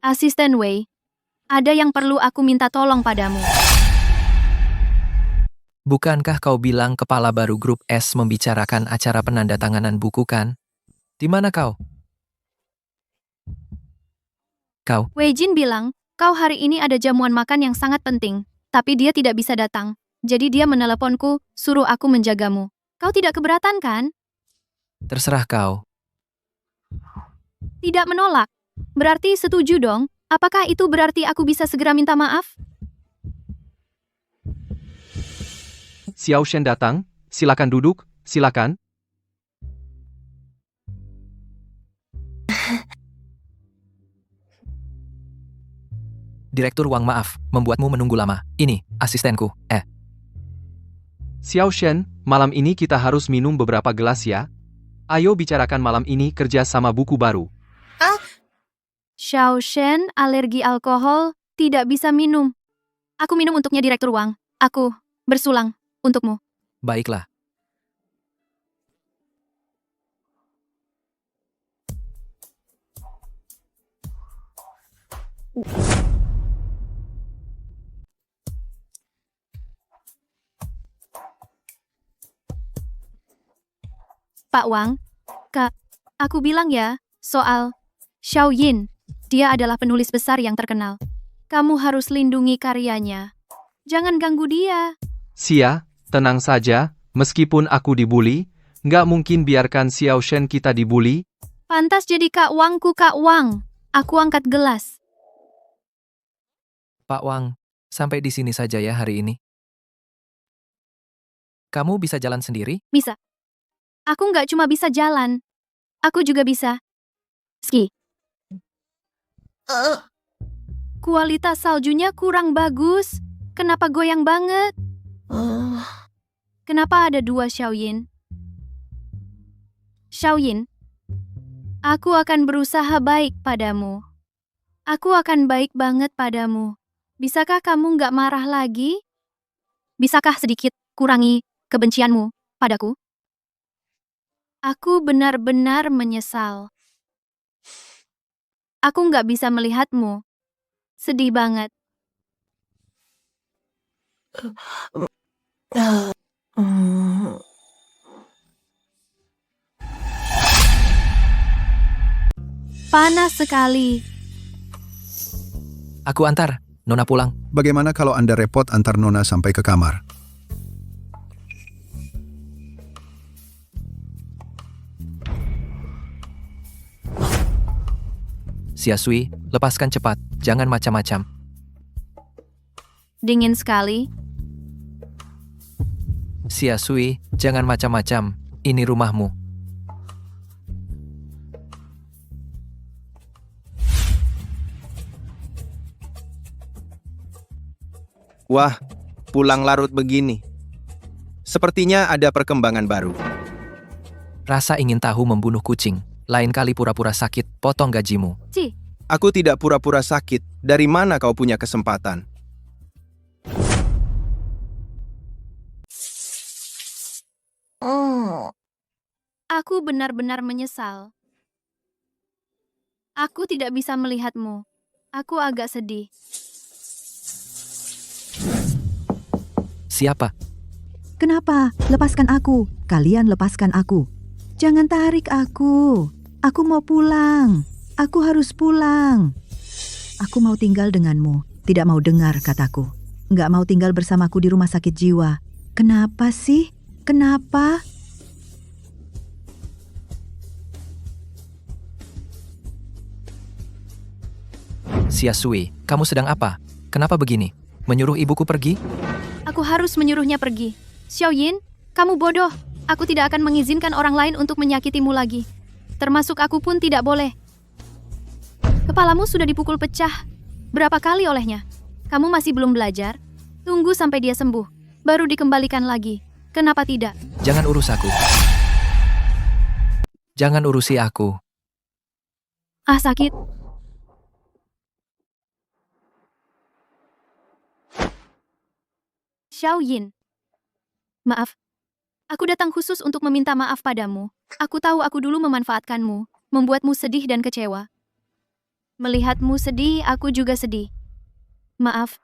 A: Asisten Wei, ada yang perlu aku minta tolong padamu.
E: Bukankah kau bilang kepala baru grup S membicarakan acara penandatanganan buku kan? Di mana kau? Kau,
A: Wei Jin bilang, kau hari ini ada jamuan makan yang sangat penting, tapi dia tidak bisa datang. Jadi dia meneleponku, suruh aku menjagamu. Kau tidak keberatan kan?
E: terserah kau.
A: Tidak menolak. Berarti setuju dong. Apakah itu berarti aku bisa segera minta maaf?
C: Xiao Shen datang, silakan duduk, silakan.
E: Direktur Wang maaf, membuatmu menunggu lama. Ini, asistenku,
C: Xiao Shen, malam ini kita harus minum beberapa gelas ya. Ayo bicarakan malam ini kerja sama buku baru.
A: Xiao Shen alergi alkohol, tidak bisa minum. Aku minum untuknya Direktur Wang. Aku bersulang untukmu.
E: Baiklah.
A: Pak Wang, Kak, aku bilang ya, soal Xiaoyin. Dia adalah penulis besar yang terkenal. Kamu harus lindungi karyanya. Jangan ganggu dia.
C: Xia, tenang saja, meskipun aku dibully, nggak mungkin biarkan Xiao Shen kita dibully.
A: Pantas jadi Kak Wangku, Kak Wang. Aku angkat gelas.
E: Pak Wang, sampai di sini saja ya hari ini. Kamu bisa jalan sendiri?
A: Bisa. Aku nggak cuma bisa jalan. Aku juga bisa ski. Kualitas saljunya kurang bagus. Kenapa goyang banget? Kenapa ada dua Xiaoyin? Xiaoyin, aku akan berusaha baik padamu. Aku akan baik banget padamu. Bisakah kamu nggak marah lagi? Bisakah sedikit kurangi kebencianmu padaku? Aku benar-benar menyesal. Aku nggak bisa melihatmu. Sedih banget. Panas sekali.
E: Aku antar, Nona pulang.
I: Bagaimana kalau Anda repot antar Nona sampai ke kamar?
E: Xiasui, lepaskan cepat, jangan macam-macam.
A: Dingin sekali.
E: Xiasui, jangan macam-macam, ini rumahmu.
D: Wah, pulang larut begini. Sepertinya ada perkembangan baru.
E: Rasa ingin tahu membunuh kucing, lain kali pura-pura sakit, potong gajimu.
A: Ci,
D: Aku tidak pura-pura sakit. Dari mana kau punya kesempatan?
A: aku benar-benar menyesal. Aku tidak bisa melihatmu. Aku agak sedih.
E: Siapa?
J: Kenapa? Lepaskan aku. Kalian lepaskan aku. Jangan tarik aku. Aku mau pulang. Aku harus pulang. Aku mau tinggal denganmu. Tidak mau dengar kataku. Nggak mau tinggal bersamaku di rumah sakit jiwa. Kenapa sih? Kenapa?
E: Xiasui, kamu sedang apa? Kenapa begini? Menyuruh ibuku pergi?
A: Aku harus menyuruhnya pergi. Xiaoyin, kamu bodoh. Aku tidak akan mengizinkan orang lain untuk menyakitimu lagi. Termasuk aku pun tidak boleh. Kepalamu sudah dipukul pecah. Berapa kali olehnya? Kamu masih belum belajar? Tunggu sampai dia sembuh. Baru dikembalikan lagi. Kenapa tidak?
E: Jangan urus aku. Jangan urusi aku.
A: Ah, sakit. Xiaoyin. Maaf. Aku datang khusus untuk meminta maaf padamu. Aku tahu aku dulu memanfaatkanmu, membuatmu sedih dan kecewa. Melihatmu sedih, aku juga sedih. Maaf.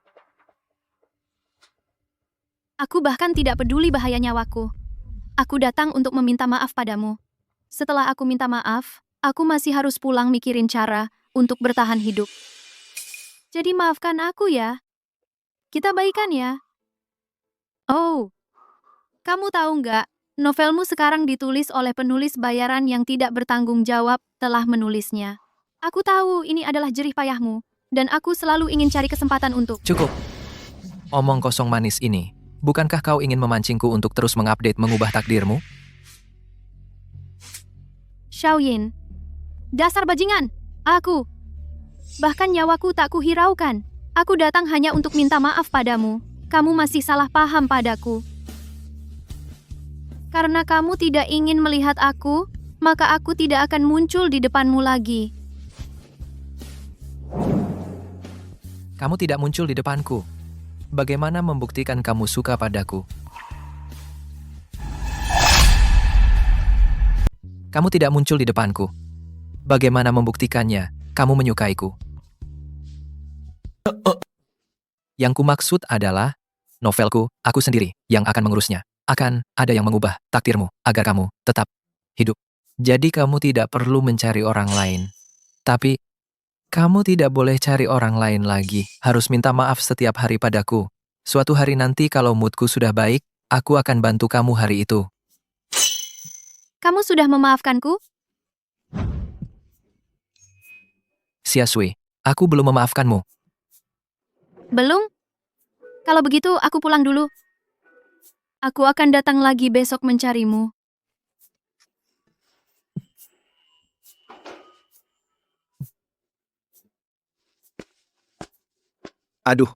A: Aku bahkan tidak peduli bahaya nyawaku. Aku datang untuk meminta maaf padamu. Setelah aku minta maaf, aku masih harus pulang mikirin cara untuk bertahan hidup. Jadi maafkan aku ya. Kita baikan ya. Oh, kamu tahu nggak? Novelmu sekarang ditulis oleh penulis bayaran yang tidak bertanggung jawab telah menulisnya. Aku tahu ini adalah jerih payahmu, dan aku selalu ingin cari kesempatan untuk...
E: Cukup. Omong kosong manis ini. Bukankah kau ingin memancingku untuk terus mengupdate mengubah takdirmu?
A: Xiaoyin. Dasar bajingan. Aku. Bahkan nyawaku tak kuhiraukan. Aku datang hanya untuk minta maaf padamu. Kamu masih salah paham padaku. Karena kamu tidak ingin melihat aku, maka aku tidak akan muncul di depanmu lagi.
E: Kamu tidak muncul di depanku. Bagaimana membuktikan kamu suka padaku? Kamu tidak muncul di depanku. Bagaimana membuktikannya? Kamu menyukaiku. Yang kumaksud adalah novelku, aku sendiri yang akan mengurusnya. Akan ada yang mengubah takdirmu agar kamu tetap hidup. Jadi kamu tidak perlu mencari orang lain. Tapi kamu tidak boleh cari orang lain lagi. Harus minta maaf setiap hari padaku. Suatu hari nanti kalau moodku sudah baik, aku akan bantu kamu hari itu.
A: Kamu sudah memaafkanku?
E: Xiasui, aku belum memaafkanmu.
A: Belum? Kalau begitu, aku pulang dulu. Aku akan datang lagi besok mencarimu.
D: Aduh,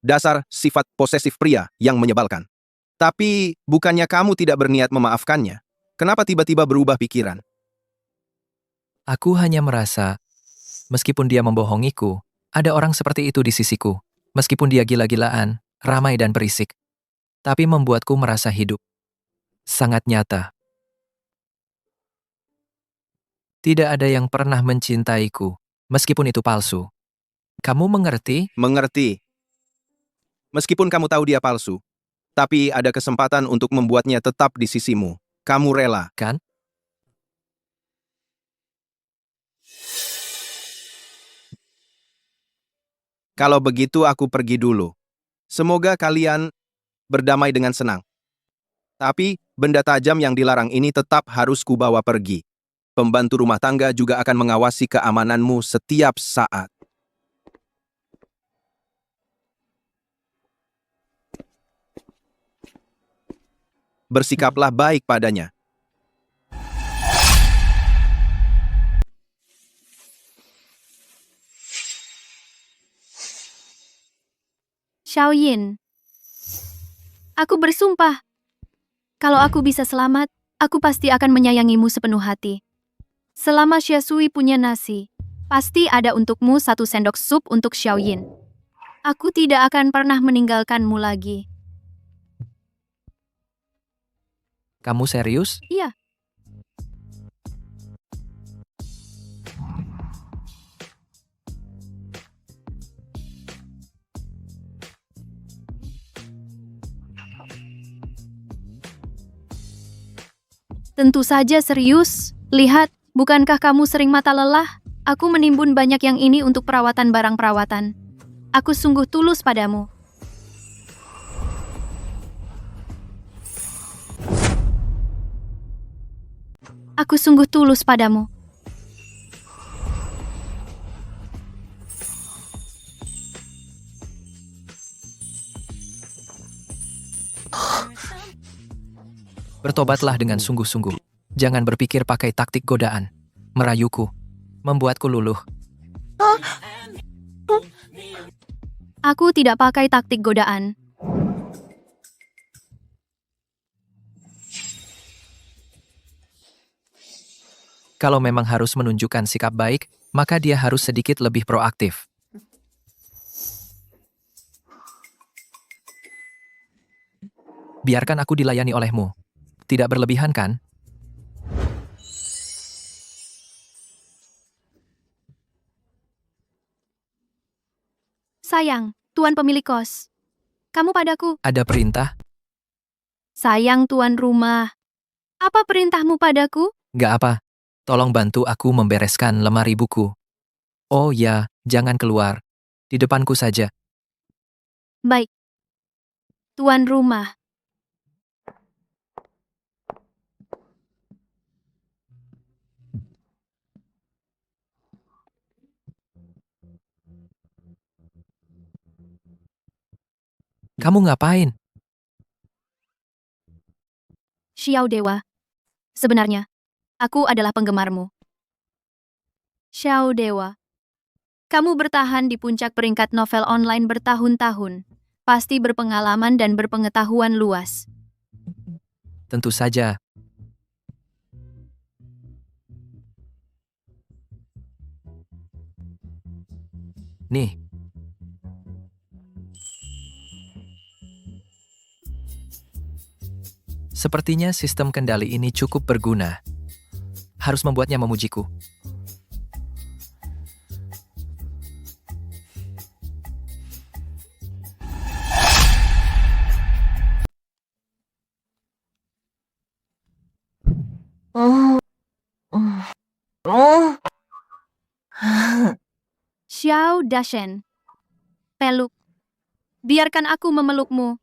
D: Dasar sifat posesif pria yang menyebalkan. Tapi, bukannya kamu tidak berniat memaafkannya? Kenapa tiba-tiba berubah pikiran?
E: Aku hanya merasa, meskipun dia membohongiku, ada orang seperti itu di sisiku. Meskipun dia gila-gilaan, ramai dan berisik. Tapi membuatku merasa hidup. Sangat nyata. Tidak ada yang pernah mencintaiku, meskipun itu palsu. Kamu mengerti?
D: Mengerti. Meskipun kamu tahu dia palsu, tapi ada kesempatan untuk membuatnya tetap di sisimu. Kamu rela.
E: Kan?
D: Kalau begitu aku pergi dulu. Semoga kalian berdamai dengan senang. Tapi, benda tajam yang dilarang ini tetap harus kubawa pergi. Pembantu rumah tangga juga akan mengawasi keamananmu setiap saat. Bersikaplah baik padanya.
A: Xiaoyin. Aku bersumpah. Kalau aku bisa selamat, aku pasti akan menyayangimu sepenuh hati. Selama Xiasui punya nasi, pasti ada untukmu 1 sendok sup untuk Xiaoyin. Aku tidak akan pernah meninggalkanmu lagi.
E: Kamu serius?
A: Iya. Tentu saja serius. Lihat, bukankah kamu sering mata lelah? Aku menimbun banyak yang ini untuk perawatan barang perawatan. Aku sungguh tulus padamu. Aku sungguh tulus padamu.
E: Bertobatlah dengan sungguh-sungguh. Jangan berpikir pakai taktik godaan. Merayuku. Membuatku luluh.
A: Aku tidak pakai taktik godaan.
E: Kalau memang harus menunjukkan sikap baik, maka dia harus sedikit lebih proaktif. Biarkan aku dilayani olehmu. Tidak berlebihan, kan?
A: Sayang, tuan pemilik kos. Kamu padaku.
E: Ada perintah?
A: Sayang tuan rumah. Apa perintahmu padaku?
E: Gak apa. Tolong bantu aku membereskan lemari buku. Oh ya, jangan keluar. Di depanku saja.
A: Baik. Tuan rumah.
E: Kamu ngapain?
A: Xiao Dewa. Sebenarnya, aku adalah penggemarmu. Xiao Dewa. Kamu bertahan di puncak peringkat novel online bertahun-tahun. Pasti berpengalaman dan berpengetahuan luas.
E: Tentu saja. Nih. Sepertinya sistem kendali ini cukup berguna. Harus membuatnya memujiku.
A: Xiao Dashen. Peluk. Biarkan aku memelukmu.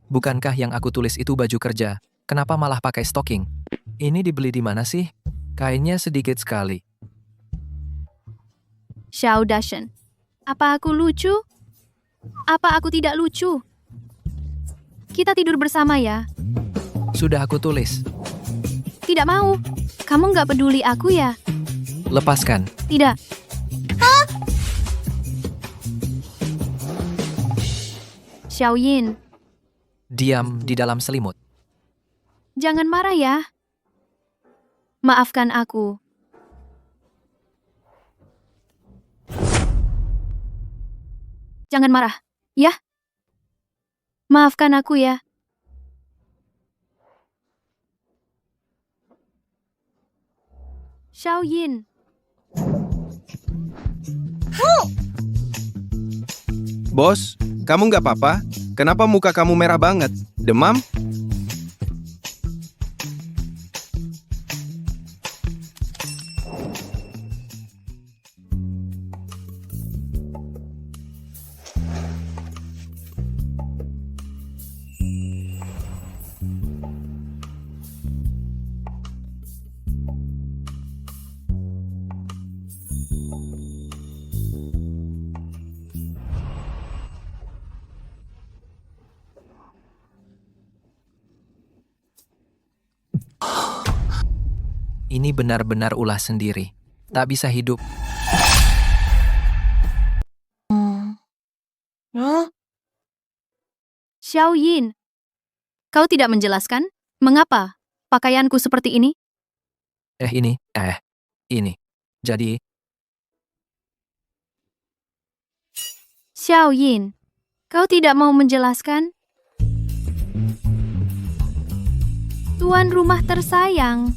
E: Bukankah yang aku tulis itu baju kerja? Kenapa malah pakai stocking? Ini dibeli di mana sih? Kainnya sedikit sekali.
A: Xiao Dashen. Apa aku lucu? Apa aku tidak lucu? Kita tidur bersama ya.
E: Sudah aku tulis.
A: Tidak mau. Kamu nggak peduli aku ya?
E: Lepaskan.
A: Tidak. Xiaoyin,
E: Diam di dalam selimut.
A: jangan marah ya. Maafkan aku. Jangan marah, ya? Maafkan aku ya. Xiaoyin,
D: Bos, kamu nggak apa-apa? Kenapa muka kamu merah banget? Demam?
E: Ini benar-benar ulah sendiri. Tak bisa hidup.
A: Xiaoyin. Kau tidak menjelaskan mengapa pakaianku seperti ini?
E: Ini. Jadi,
A: Xiaoyin, kau tidak mau menjelaskan? Tuan rumah tersayang.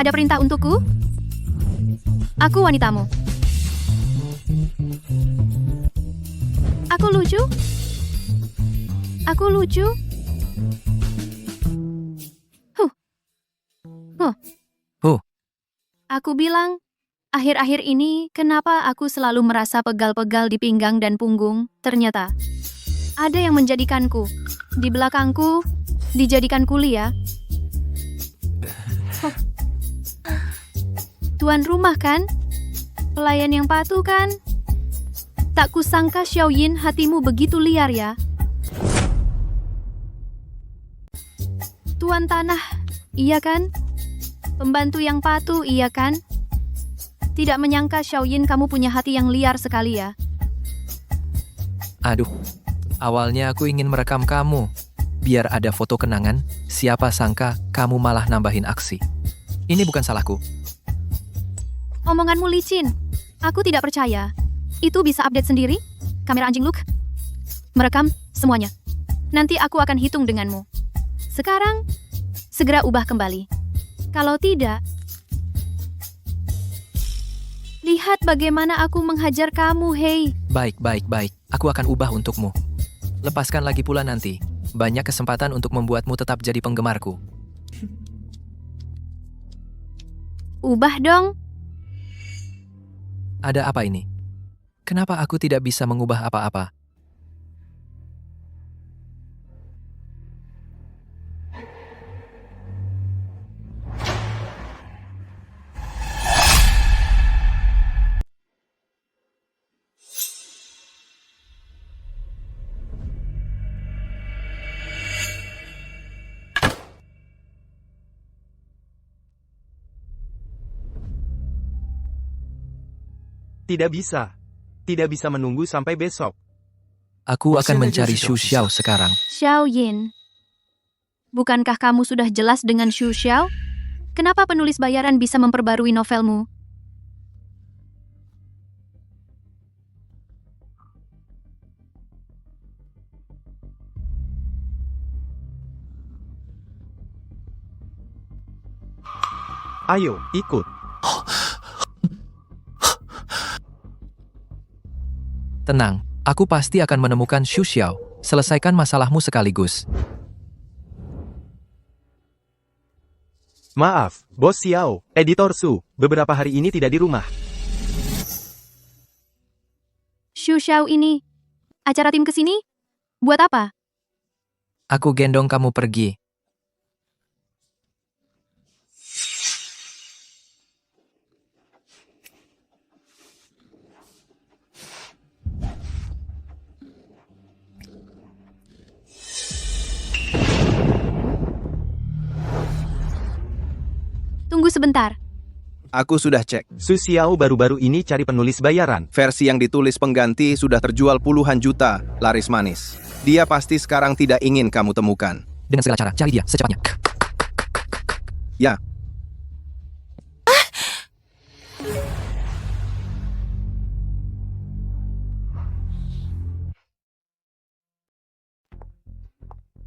A: Ada perintah untukku? Aku wanitamu. Aku lucu? Aku lucu? Aku bilang, akhir-akhir ini kenapa aku selalu merasa pegal-pegal di pinggang dan punggung? Ternyata, ada yang menjadikanku. Di belakangku, dijadikan kuli ya. Tuan rumah kan? Pelayan yang patuh kan? Tak kusangka Xiaoyin hatimu begitu liar ya. Tuan tanah, iya kan? Pembantu yang patuh, iya kan? Tidak menyangka Xiaoyin kamu punya hati yang liar sekali ya.
E: aduh. Awalnya aku ingin merekam kamu. Biar ada foto kenangan, siapa sangka kamu malah nambahin aksi. Ini bukan salahku.
A: Omonganmu licin. Aku tidak percaya. Itu bisa update sendiri? Kamera anjing Luke. Merekam semuanya. Nanti aku akan hitung denganmu. Sekarang, segera ubah kembali. Kalau tidak, lihat bagaimana aku menghajar kamu, hei.
E: Baik. Aku akan ubah untukmu. Lepaskan lagi pula nanti. Banyak kesempatan untuk membuatmu tetap jadi penggemarku.
A: Ubah dong.
E: Ada apa ini? Kenapa aku tidak bisa mengubah apa-apa?
C: Tidak bisa. Tidak bisa menunggu sampai besok.
E: Aku akan mencari Xu Xiao sekarang.
A: Xiaoyin. Bukankah kamu sudah jelas dengan Xu Xiao? Kenapa penulis bayaran bisa memperbarui novelmu?
C: Ayo, ikut.
E: Tenang, aku pasti akan menemukan Xu Xiao. Selesaikan masalahmu sekaligus.
C: Maaf, Bos Xiao, Editor Su, beberapa hari ini tidak di rumah.
A: Xu Xiao ini. Acara tim kesini? Buat apa?
E: Aku gendong kamu pergi.
A: Tunggu sebentar.
D: Aku sudah cek.
C: Su Xiao baru-baru ini cari penulis bayaran.
D: Versi yang ditulis pengganti sudah terjual puluhan juta, laris manis. Dia pasti sekarang tidak ingin kamu temukan.
E: Dengan segala cara, cari dia secepatnya.
D: Ya,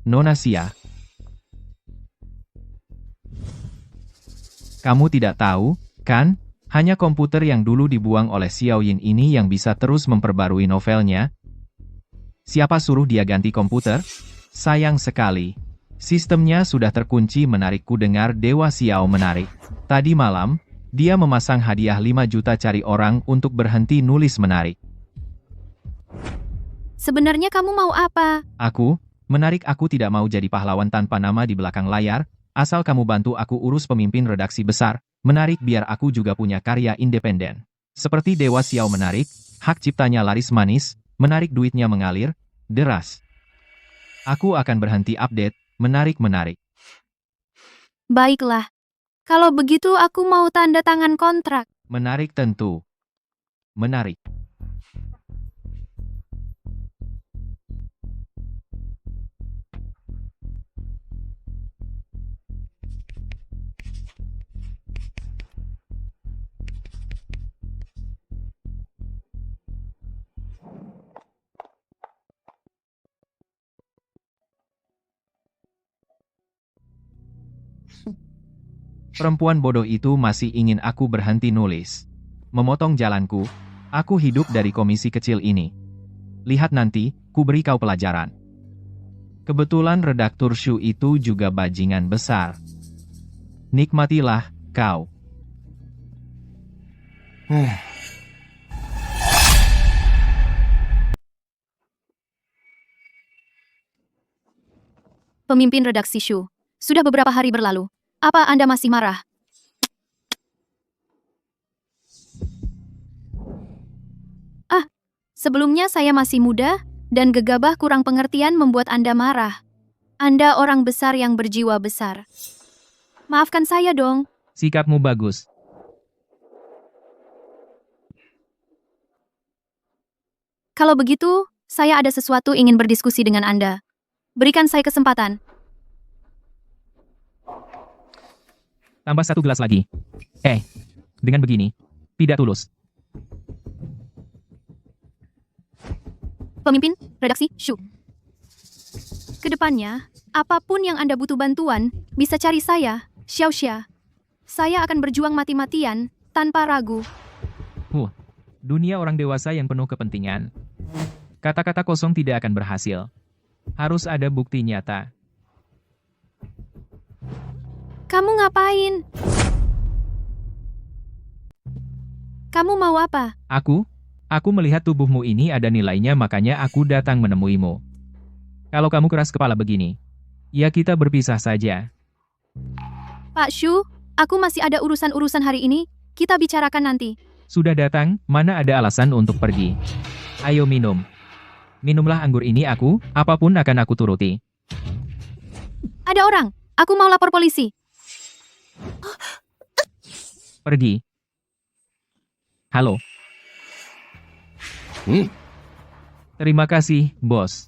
F: Nona Xia. Kamu tidak tahu, kan? Hanya komputer yang dulu dibuang oleh Xiao Yin ini yang bisa terus memperbarui novelnya. Siapa suruh dia ganti komputer? Sayang sekali. Sistemnya sudah terkunci. Menarikku dengar Dewa Xiao menarik. Tadi malam, dia memasang hadiah 5 juta cari orang untuk berhenti nulis menarik.
A: Sebenarnya kamu mau apa?
F: Aku tidak mau jadi pahlawan tanpa nama di belakang layar, asal kamu bantu aku urus pemimpin redaksi besar, menarik biar aku juga punya karya independen. Seperti Dewa Xiao menarik, hak ciptanya laris manis, menarik duitnya mengalir, deras. Aku akan berhenti update, menarik.
A: Baiklah. Kalau begitu aku mau tanda tangan kontrak.
F: Menarik tentu. Menarik. Perempuan bodoh itu masih ingin aku berhenti nulis. Memotong jalanku, aku hidup dari komisi kecil ini. Lihat nanti, ku beri kau pelajaran. Kebetulan redaktur Shu itu juga bajingan besar. Nikmatilah, kau.
A: Pemimpin redaksi Shu. Sudah beberapa hari berlalu. Apa Anda masih marah? Sebelumnya saya masih muda, dan gegabah kurang pengertian membuat Anda marah. Anda orang besar yang berjiwa besar. Maafkan saya dong.
F: Sikapmu bagus.
A: Kalau begitu, saya ada sesuatu ingin berdiskusi dengan Anda. Berikan saya kesempatan.
F: Tambah 1 gelas lagi. Dengan begini, tidak tulus.
A: Pemimpin redaksi Shu. Kedepannya, apapun yang Anda butuh bantuan, bisa cari saya, Xiao Xia. Saya akan berjuang mati-matian, tanpa ragu.
F: Dunia orang dewasa yang penuh kepentingan. Kata-kata kosong tidak akan berhasil. Harus ada bukti nyata.
A: Kamu ngapain? Kamu mau apa?
F: Aku melihat tubuhmu ini ada nilainya, makanya aku datang menemuimu. Kalau kamu keras kepala begini, ya kita berpisah saja.
A: Pak Shu, aku masih ada urusan-urusan hari ini, kita bicarakan nanti.
F: Sudah datang, mana ada alasan untuk pergi. Ayo minum. Minumlah anggur ini apapun akan aku turuti.
A: Ada orang, aku mau lapor polisi.
F: Pergi. Halo. Terima kasih, bos.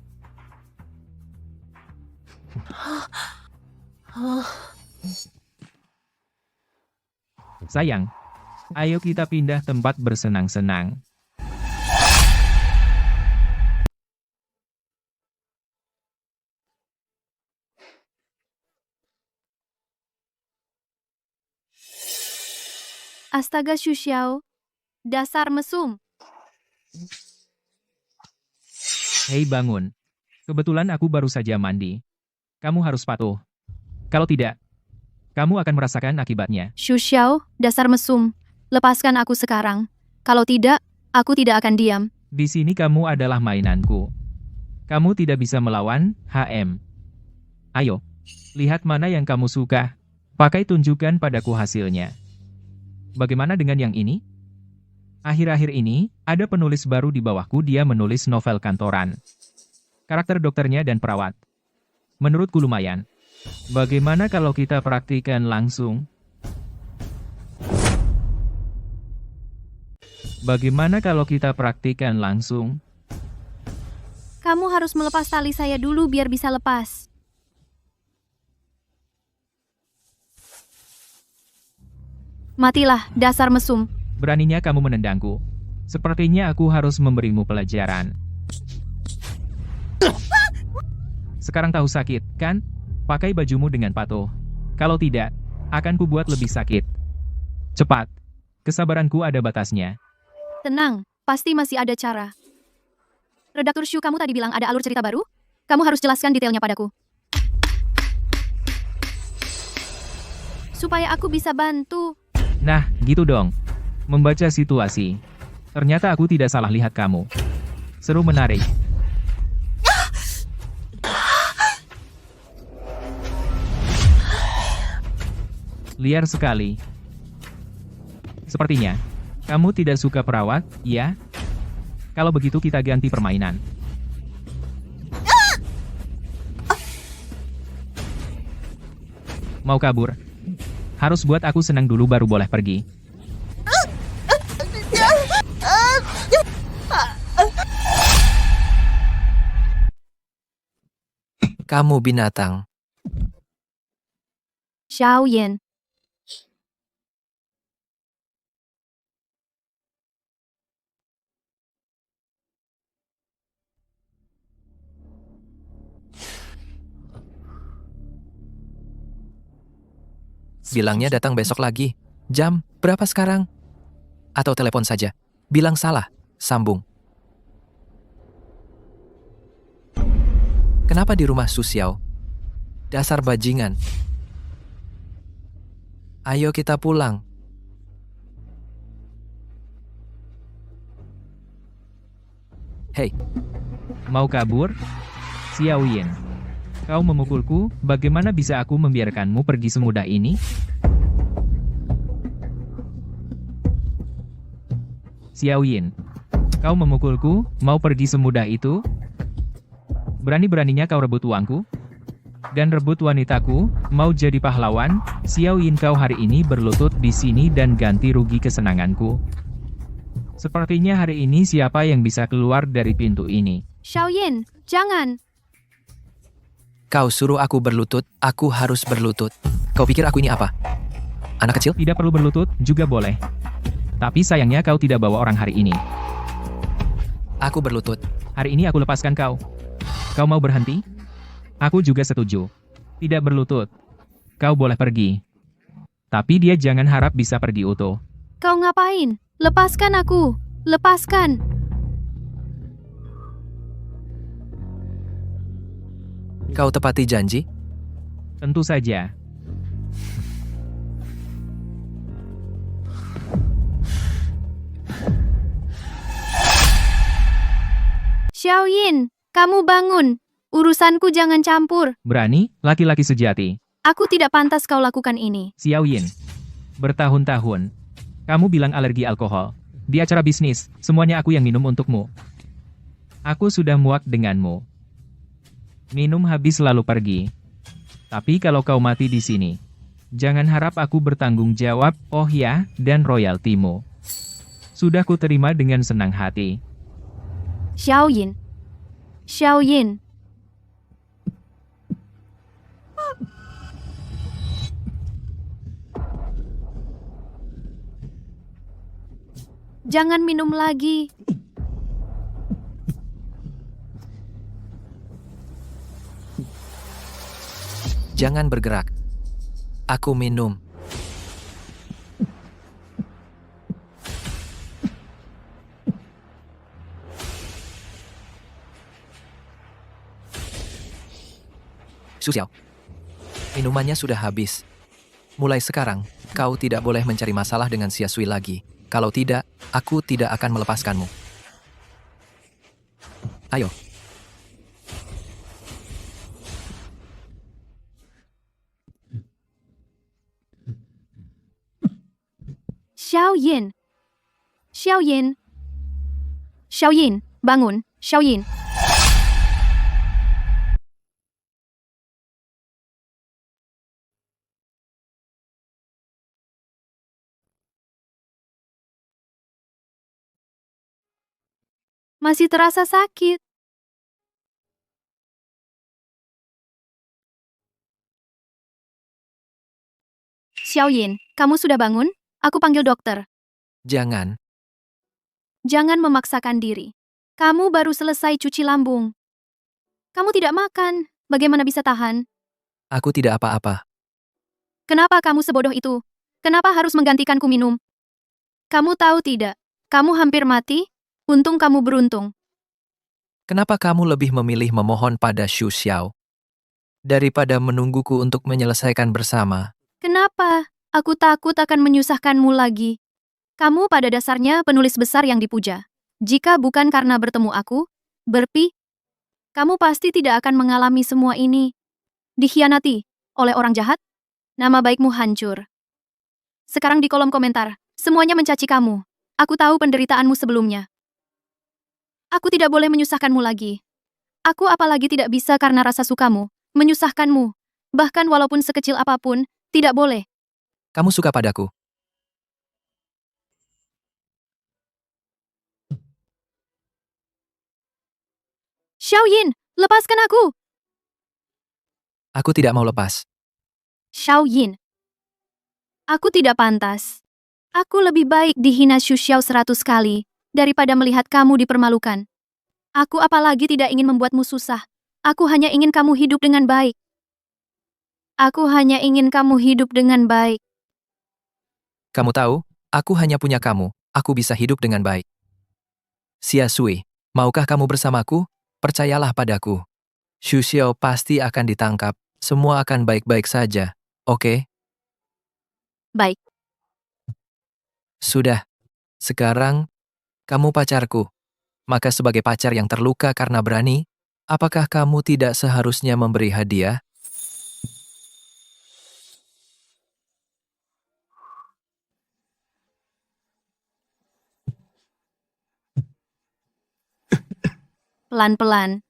F: Sayang, ayo kita pindah tempat bersenang-senang.
A: Astaga Shu Xiao, dasar mesum.
F: Hei bangun. Kebetulan aku baru saja mandi. Kamu harus patuh. Kalau tidak, kamu akan merasakan akibatnya.
A: Shu Xiao, dasar mesum. Lepaskan aku sekarang. Kalau tidak, aku tidak akan diam.
F: Di sini kamu adalah mainanku. Kamu tidak bisa melawan HM. Ayo, lihat mana yang kamu suka. Pakai tunjukkan padaku hasilnya. Bagaimana dengan yang ini? Akhir-akhir ini, ada penulis baru di bawahku, dia menulis novel kantoran. Karakter dokternya dan perawat. Menurutku lumayan. Bagaimana kalau kita praktikan langsung? Bagaimana kalau kita praktikkan langsung?
A: Kamu harus melepas tali saya dulu biar bisa lepas. Matilah, dasar mesum.
F: Beraninya kamu menendangku. Sepertinya aku harus memberimu pelajaran. Sekarang tahu sakit, kan? Pakai bajumu dengan patuh. Kalau tidak, akan kubuat lebih sakit. Cepat. Kesabaranku ada batasnya.
A: Tenang, pasti masih ada cara. Redaktur Shu, kamu tadi bilang ada alur cerita baru? Kamu harus jelaskan detailnya padaku. Supaya aku bisa bantu.
F: Nah, gitu dong. Membaca situasi. Ternyata aku tidak salah lihat kamu. Seru menarik. Liar sekali. Sepertinya, kamu tidak suka perawat, ya? Kalau begitu kita ganti permainan. Mau kabur? Harus buat aku senang dulu baru boleh pergi.
E: Kamu binatang.
A: Xiao Yan.
E: Bilangnya datang besok lagi. Jam berapa sekarang? Atau telepon saja. Bilang salah, sambung. Kenapa di rumah Su Xiao? Dasar bajingan. Ayo kita pulang. Hei,
F: Mau kabur? Xiao Yin. Kau memukulku, bagaimana bisa aku membiarkanmu pergi semudah ini? Xiao Yin. Kau memukulku, mau pergi semudah itu? Berani-beraninya kau rebut uangku? Dan rebut wanitaku, mau jadi pahlawan? Xiao Yin, kau hari ini berlutut di sini dan ganti rugi kesenanganku. Sepertinya hari ini siapa yang bisa keluar dari pintu ini?
A: Xiao Yan, jangan.
E: kau suruh aku berlutut, aku harus berlutut. Kau pikir aku ini apa? Anak kecil?
F: Tidak perlu berlutut, juga boleh. Tapi sayangnya kau tidak bawa orang hari ini.
E: Aku berlutut.
F: Hari ini aku lepaskan kau. Kau mau berhenti? Aku juga setuju. Tidak berlutut. Kau boleh pergi. Tapi dia jangan harap bisa pergi utuh.
A: Kau ngapain? Lepaskan aku. Lepaskan.
E: Kau tepati janji?
F: Tentu saja.
A: Xiao Yin, kamu bangun. Urusanku jangan campur.
F: Berani, laki-laki sejati.
A: Aku tidak pantas kau lakukan ini.
F: Xiao Yin. Bertahun-tahun. Kamu bilang alergi alkohol. Di acara bisnis, semuanya aku yang minum untukmu. Aku sudah muak denganmu. Minum habis lalu pergi. Tapi kalau kau mati di sini, jangan harap aku bertanggung jawab, oh ya, dan royaltimu. Sudah kuterima dengan senang hati.
A: Xiao Yin. Xiao Yin. Jangan minum lagi.
E: Jangan bergerak. Aku minum. Su Xiao, minumannya sudah habis. Mulai sekarang, kau tidak boleh mencari masalah dengan Xia Sui lagi. Kalau tidak, aku tidak akan melepaskanmu. Ayo.
A: Xiao Yin. Xiao Yin. Xiao Yin, bangun. Xiao Yin. Masih terasa sakit. Xiaoyin, kamu sudah bangun? Aku panggil dokter.
E: Jangan.
A: Jangan memaksakan diri. Kamu baru selesai cuci lambung. Kamu tidak makan. Bagaimana bisa tahan?
E: Aku tidak apa-apa.
A: Kenapa kamu sebodoh itu? Kenapa harus menggantikanku minum? Kamu tahu tidak? Kamu hampir mati. Untung kamu beruntung.
E: Kenapa kamu lebih memilih memohon pada Xu Xiao daripada menungguku untuk menyelesaikan bersama?
A: Kenapa? Aku takut akan menyusahkanmu lagi. Kamu pada dasarnya penulis besar yang dipuja. Jika bukan karena bertemu aku, Berpi, kamu pasti tidak akan mengalami semua ini. Dikhianati oleh orang jahat, nama baikmu hancur. Sekarang di kolom komentar, semuanya mencaci kamu. Aku tahu penderitaanmu sebelumnya. Aku tidak boleh menyusahkanmu lagi. Aku apalagi tidak bisa karena rasa sukamu, menyusahkanmu. Bahkan walaupun sekecil apapun, tidak boleh.
E: Kamu suka padaku.
A: Xiaoyin, lepaskan aku!
E: Aku tidak mau lepas.
A: Xiaoyin. Aku tidak pantas. Aku lebih baik dihina Xu Xiao 100 kali daripada melihat kamu dipermalukan. Aku apalagi tidak ingin membuatmu susah. Aku hanya ingin kamu hidup dengan baik. Aku hanya ingin kamu hidup dengan baik.
E: Kamu tahu, aku hanya punya kamu. Aku bisa hidup dengan baik. Xia Sui, maukah kamu bersamaku? Percayalah padaku. Xu Xiao pasti akan ditangkap. Semua akan baik-baik saja. Oke?
A: Baik.
E: Sudah. Sekarang, kamu pacarku. Maka sebagai pacar yang terluka karena berani, apakah kamu tidak seharusnya memberi hadiah?
A: Pelan-pelan.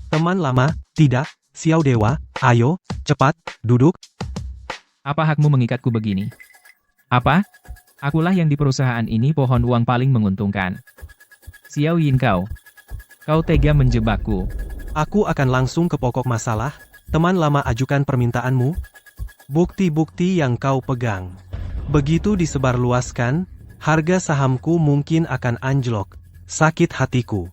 C: Teman lama, tidak, Xiao Dewa, ayo, cepat, duduk.
F: Apa hakmu mengikatku begini? Apa? Akulah yang di perusahaan ini pohon uang paling menguntungkan. Xiao Yin kau. Kau tega menjebakku.
C: Aku akan langsung ke pokok masalah. Teman lama ajukan permintaanmu. Bukti-bukti yang kau pegang. Begitu disebarluaskan, harga sahamku mungkin akan anjlok. Sakit hatiku.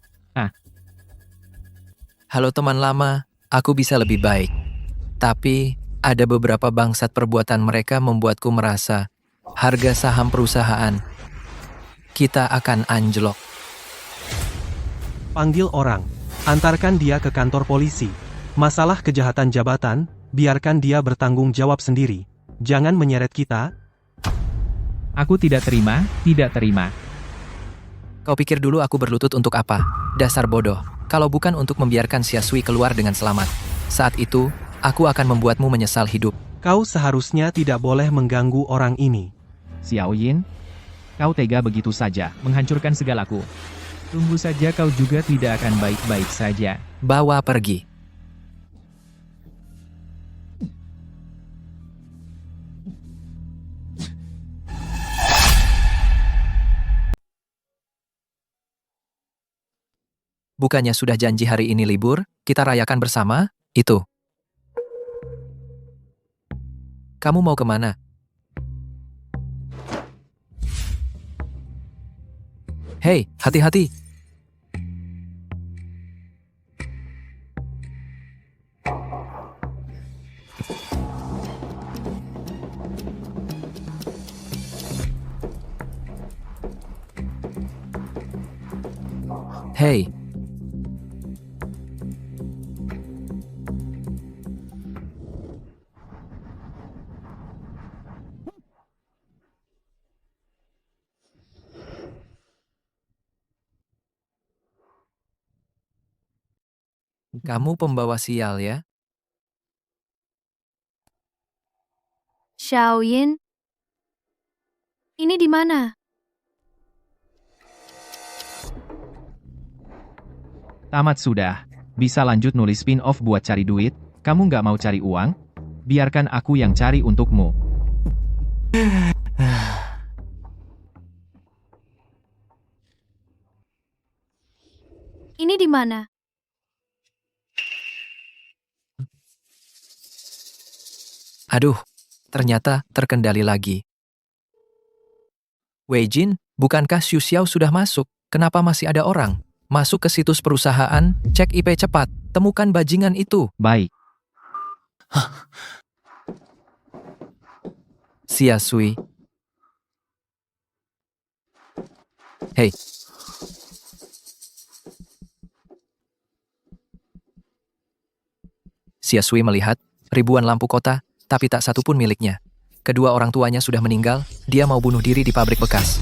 E: Halo teman lama, aku bisa lebih baik. Tapi, ada beberapa bangsat perbuatan mereka membuatku merasa harga saham perusahaan kita akan anjlok.
C: Panggil orang. Antarkan dia ke kantor polisi. Masalah kejahatan jabatan, biarkan dia bertanggung jawab sendiri. Jangan menyeret kita.
F: Aku tidak terima, tidak terima.
E: Kau pikir dulu aku berlutut untuk apa? Dasar bodoh. Kalau bukan untuk membiarkan Xia Sui keluar dengan selamat. Saat itu, aku akan membuatmu menyesal hidup.
C: Kau seharusnya tidak boleh mengganggu orang ini.
F: Xiao Yin, kau tega begitu saja menghancurkan segalaku. Tunggu saja kau juga tidak akan baik-baik saja.
E: Bawa pergi. Bukannya sudah janji hari ini libur, kita rayakan bersama, itu. Kamu mau kemana? Hei, hati-hati. Hei. Kamu pembawa sial ya?
A: Xiaoyin. Ini di mana?
F: Tamat sudah. Bisa lanjut nulis spin-off buat cari duit? Kamu nggak mau cari uang? biarkan aku yang cari untukmu.
A: Ini di mana?
E: Aduh, ternyata terkendali lagi. Wei Jin, bukankah Xu Xiao sudah masuk? Kenapa masih ada orang? Masuk ke situs perusahaan, cek IP cepat, temukan bajingan itu.
F: Baik.
E: Xia Sui. Hei. Xia Sui melihat ribuan lampu kota, tapi tak satu pun miliknya. Kedua orang tuanya sudah meninggal, dia mau bunuh diri di pabrik bekas.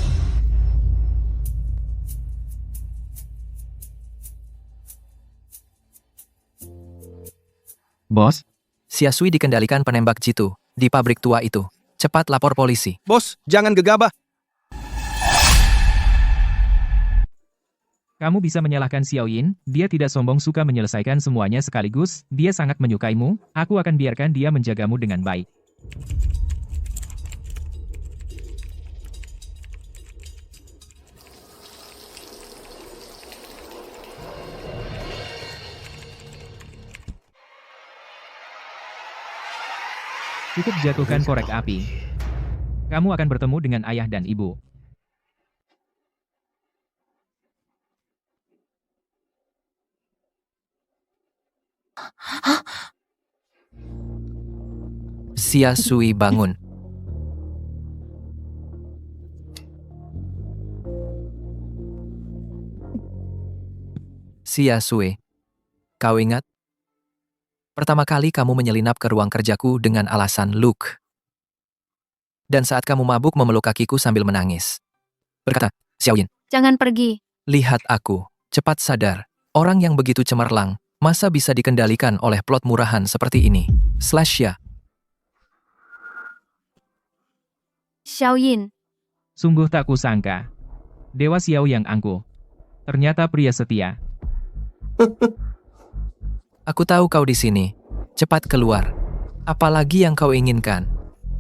F: Bos,
E: Xia Sui dikendalikan penembak jitu di pabrik tua itu. Cepat lapor polisi.
D: Bos, jangan gegabah.
F: kamu bisa menyalahkan Xiao Yin, dia tidak sombong suka menyelesaikan semuanya sekaligus, dia sangat menyukaimu, aku akan biarkan dia menjagamu dengan baik. Cukup jatuhkan korek api. Kamu akan bertemu dengan ayah dan ibu.
E: Xia Sui bangun. Xia Sui, kau ingat? Pertama kali kamu menyelinap ke ruang kerjaku dengan alasan Luke. Dan saat kamu mabuk memeluk kakiku sambil menangis. Berkata, Xiao Yin,
A: Jangan pergi.
E: lihat aku, cepat sadar. Orang yang begitu cemerlang, masa bisa dikendalikan oleh plot murahan seperti ini? /ya.
A: Xiao Yin.
F: Sungguh tak kusangka. Dewa Xiao yang angkuh. Ternyata pria setia.
E: Aku tahu kau di sini. Cepat keluar. Apalagi yang kau inginkan?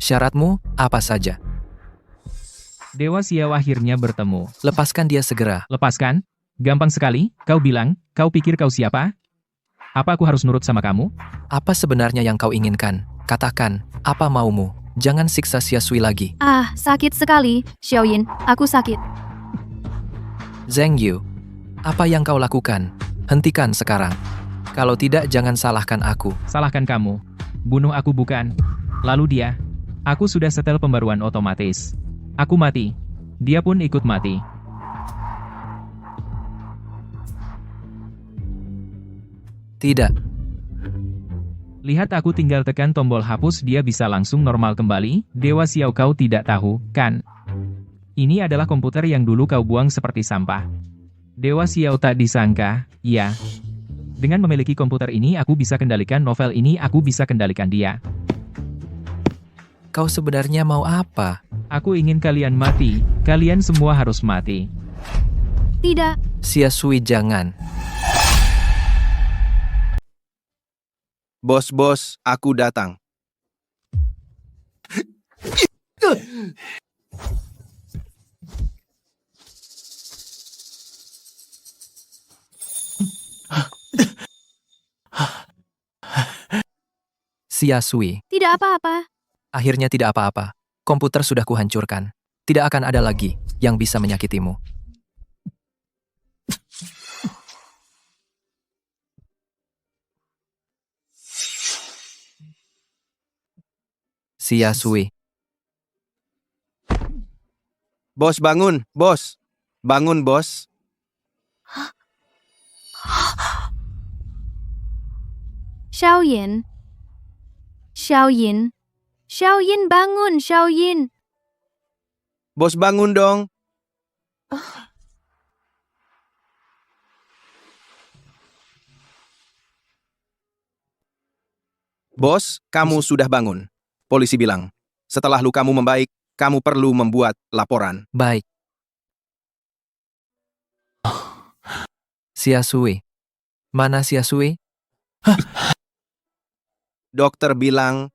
E: Syaratmu apa saja?
F: Dewa Xiao akhirnya bertemu.
E: Lepaskan dia segera.
F: Lepaskan? Gampang sekali, kau bilang, kau pikir kau siapa? Apa aku harus nurut sama kamu?
E: Apa sebenarnya yang kau inginkan? Katakan, apa maumu? Jangan siksa Xia Sui lagi.
A: Ah, sakit sekali. Xiao Yin, aku sakit.
E: Zheng Yu, apa yang kau lakukan? Hentikan sekarang. Kalau tidak, jangan salahkan aku.
F: Salahkan kamu. Bunuh aku bukan. Lalu dia. Aku sudah setel pembaruan otomatis. Aku mati. Dia pun ikut mati.
E: Tidak.
F: Lihat aku tinggal tekan tombol hapus dia bisa langsung normal kembali. Dewa Xiao kau tidak tahu, kan? Ini adalah komputer yang dulu kau buang seperti sampah. Dewa Xiao tak disangka, ya. Dengan memiliki komputer ini aku bisa kendalikan novel ini, aku bisa kendalikan dia.
E: Kau sebenarnya mau apa?
F: Aku ingin kalian mati. Kalian semua harus mati.
A: Tidak.
E: Xia Sui jangan.
D: Bos, aku datang.
E: Xia Sui,
A: Tidak apa-apa.
E: akhirnya tidak apa-apa. Komputer sudah kuhancurkan. Tidak akan ada lagi yang bisa menyakitimu. Xia Sui,
D: Bos bangun, bos. Bangun, bos.
A: Xiao Yin. Xiao Yin. Xiao Yin bangun, Xiao Yin.
D: Bos bangun dong. Bos, kamu sudah bangun. Polisi bilang, setelah lukamu membaik, kamu perlu membuat laporan.
E: baik. Xia Sui, mana Xia Sui?
D: Dokter bilang,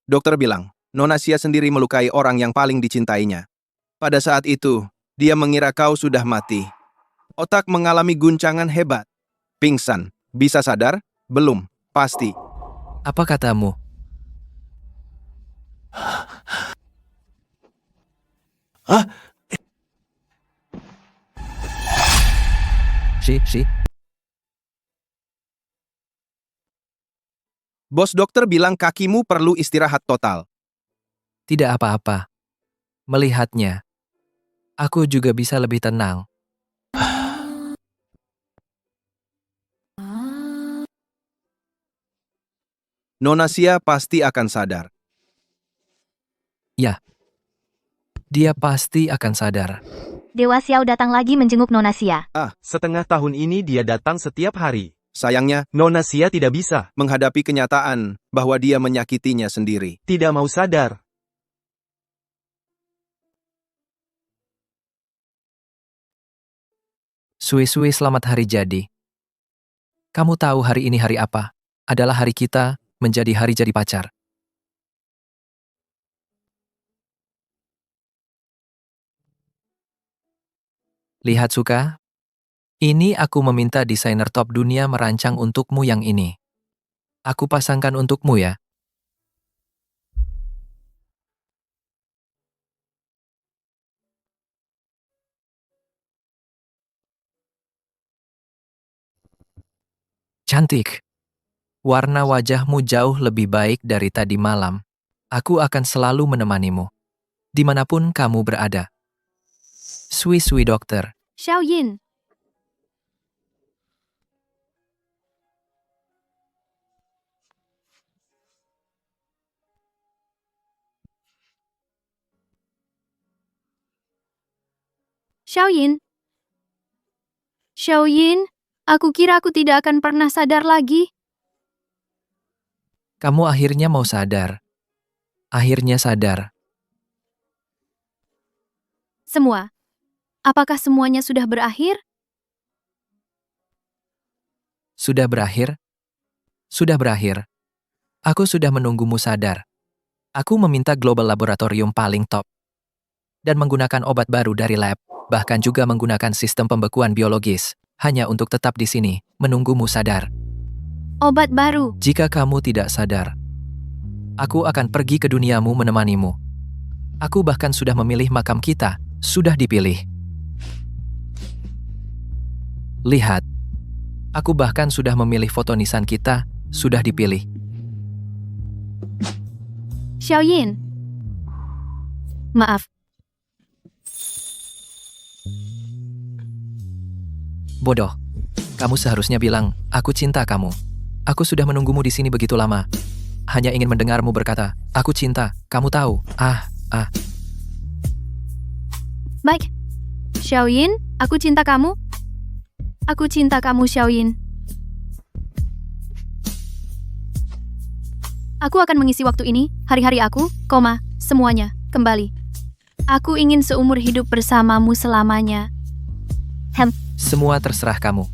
D: Dokter bilang, Nona Xia sendiri melukai orang yang paling dicintainya. Pada saat itu, dia mengira kau sudah mati. Otak mengalami guncangan hebat. Pingsan. Bisa sadar? Belum. Pasti.
E: Apa katamu? Si.
D: Bos dokter bilang kakimu perlu istirahat total.
E: Tidak apa-apa. Melihatnya, aku juga bisa lebih tenang.
D: Nona Xia pasti akan sadar.
E: Ya, dia pasti akan sadar.
G: Dewa Xiao datang lagi menjenguk Nona Xia.
K: Setengah tahun ini dia datang setiap hari.
D: Sayangnya,
K: Nona Xia tidak bisa,
D: menghadapi kenyataan bahwa dia menyakitinya sendiri.
K: tidak mau sadar.
E: Sui, selamat hari jadi. Kamu tahu hari ini hari apa? Adalah hari kita menjadi hari jadi pacar. Lihat suka? Ini aku meminta desainer top dunia merancang untukmu yang ini. Aku pasangkan untukmu ya. Cantik. Warna wajahmu jauh lebih baik dari tadi malam. Aku akan selalu menemanimu. Dimanapun kamu berada. Sui dokter.
A: Xiaoyin, Xiaoyin. Xiaoyin, aku kira aku tidak akan pernah sadar lagi.
E: Kamu akhirnya mau sadar. Akhirnya sadar.
A: Semua. Apakah semuanya sudah berakhir?
E: Sudah berakhir? Sudah berakhir. Aku sudah menunggumu sadar. Aku meminta global laboratorium paling top. Dan menggunakan obat baru dari lab, bahkan juga menggunakan sistem pembekuan biologis, hanya untuk tetap di sini, menunggumu sadar.
A: Obat baru.
E: Jika kamu tidak sadar, aku akan pergi ke duniamu menemanimu. Aku bahkan sudah memilih makam kita, sudah dipilih. Lihat, aku bahkan sudah memilih foto nisan kita, sudah dipilih.
A: Xiaoyin. Maaf,
E: Bodoh. Kamu seharusnya bilang, aku cinta kamu. Aku sudah menunggumu di sini begitu lama. Hanya ingin mendengarmu berkata, aku cinta, kamu tahu.
A: baik. Xiaoyin, aku cinta kamu. Aku cinta kamu, Xiaoyin. Aku akan mengisi waktu ini, hari-hari aku, semuanya, kembali. Aku ingin seumur hidup bersamamu selamanya.
E: Semua terserah kamu.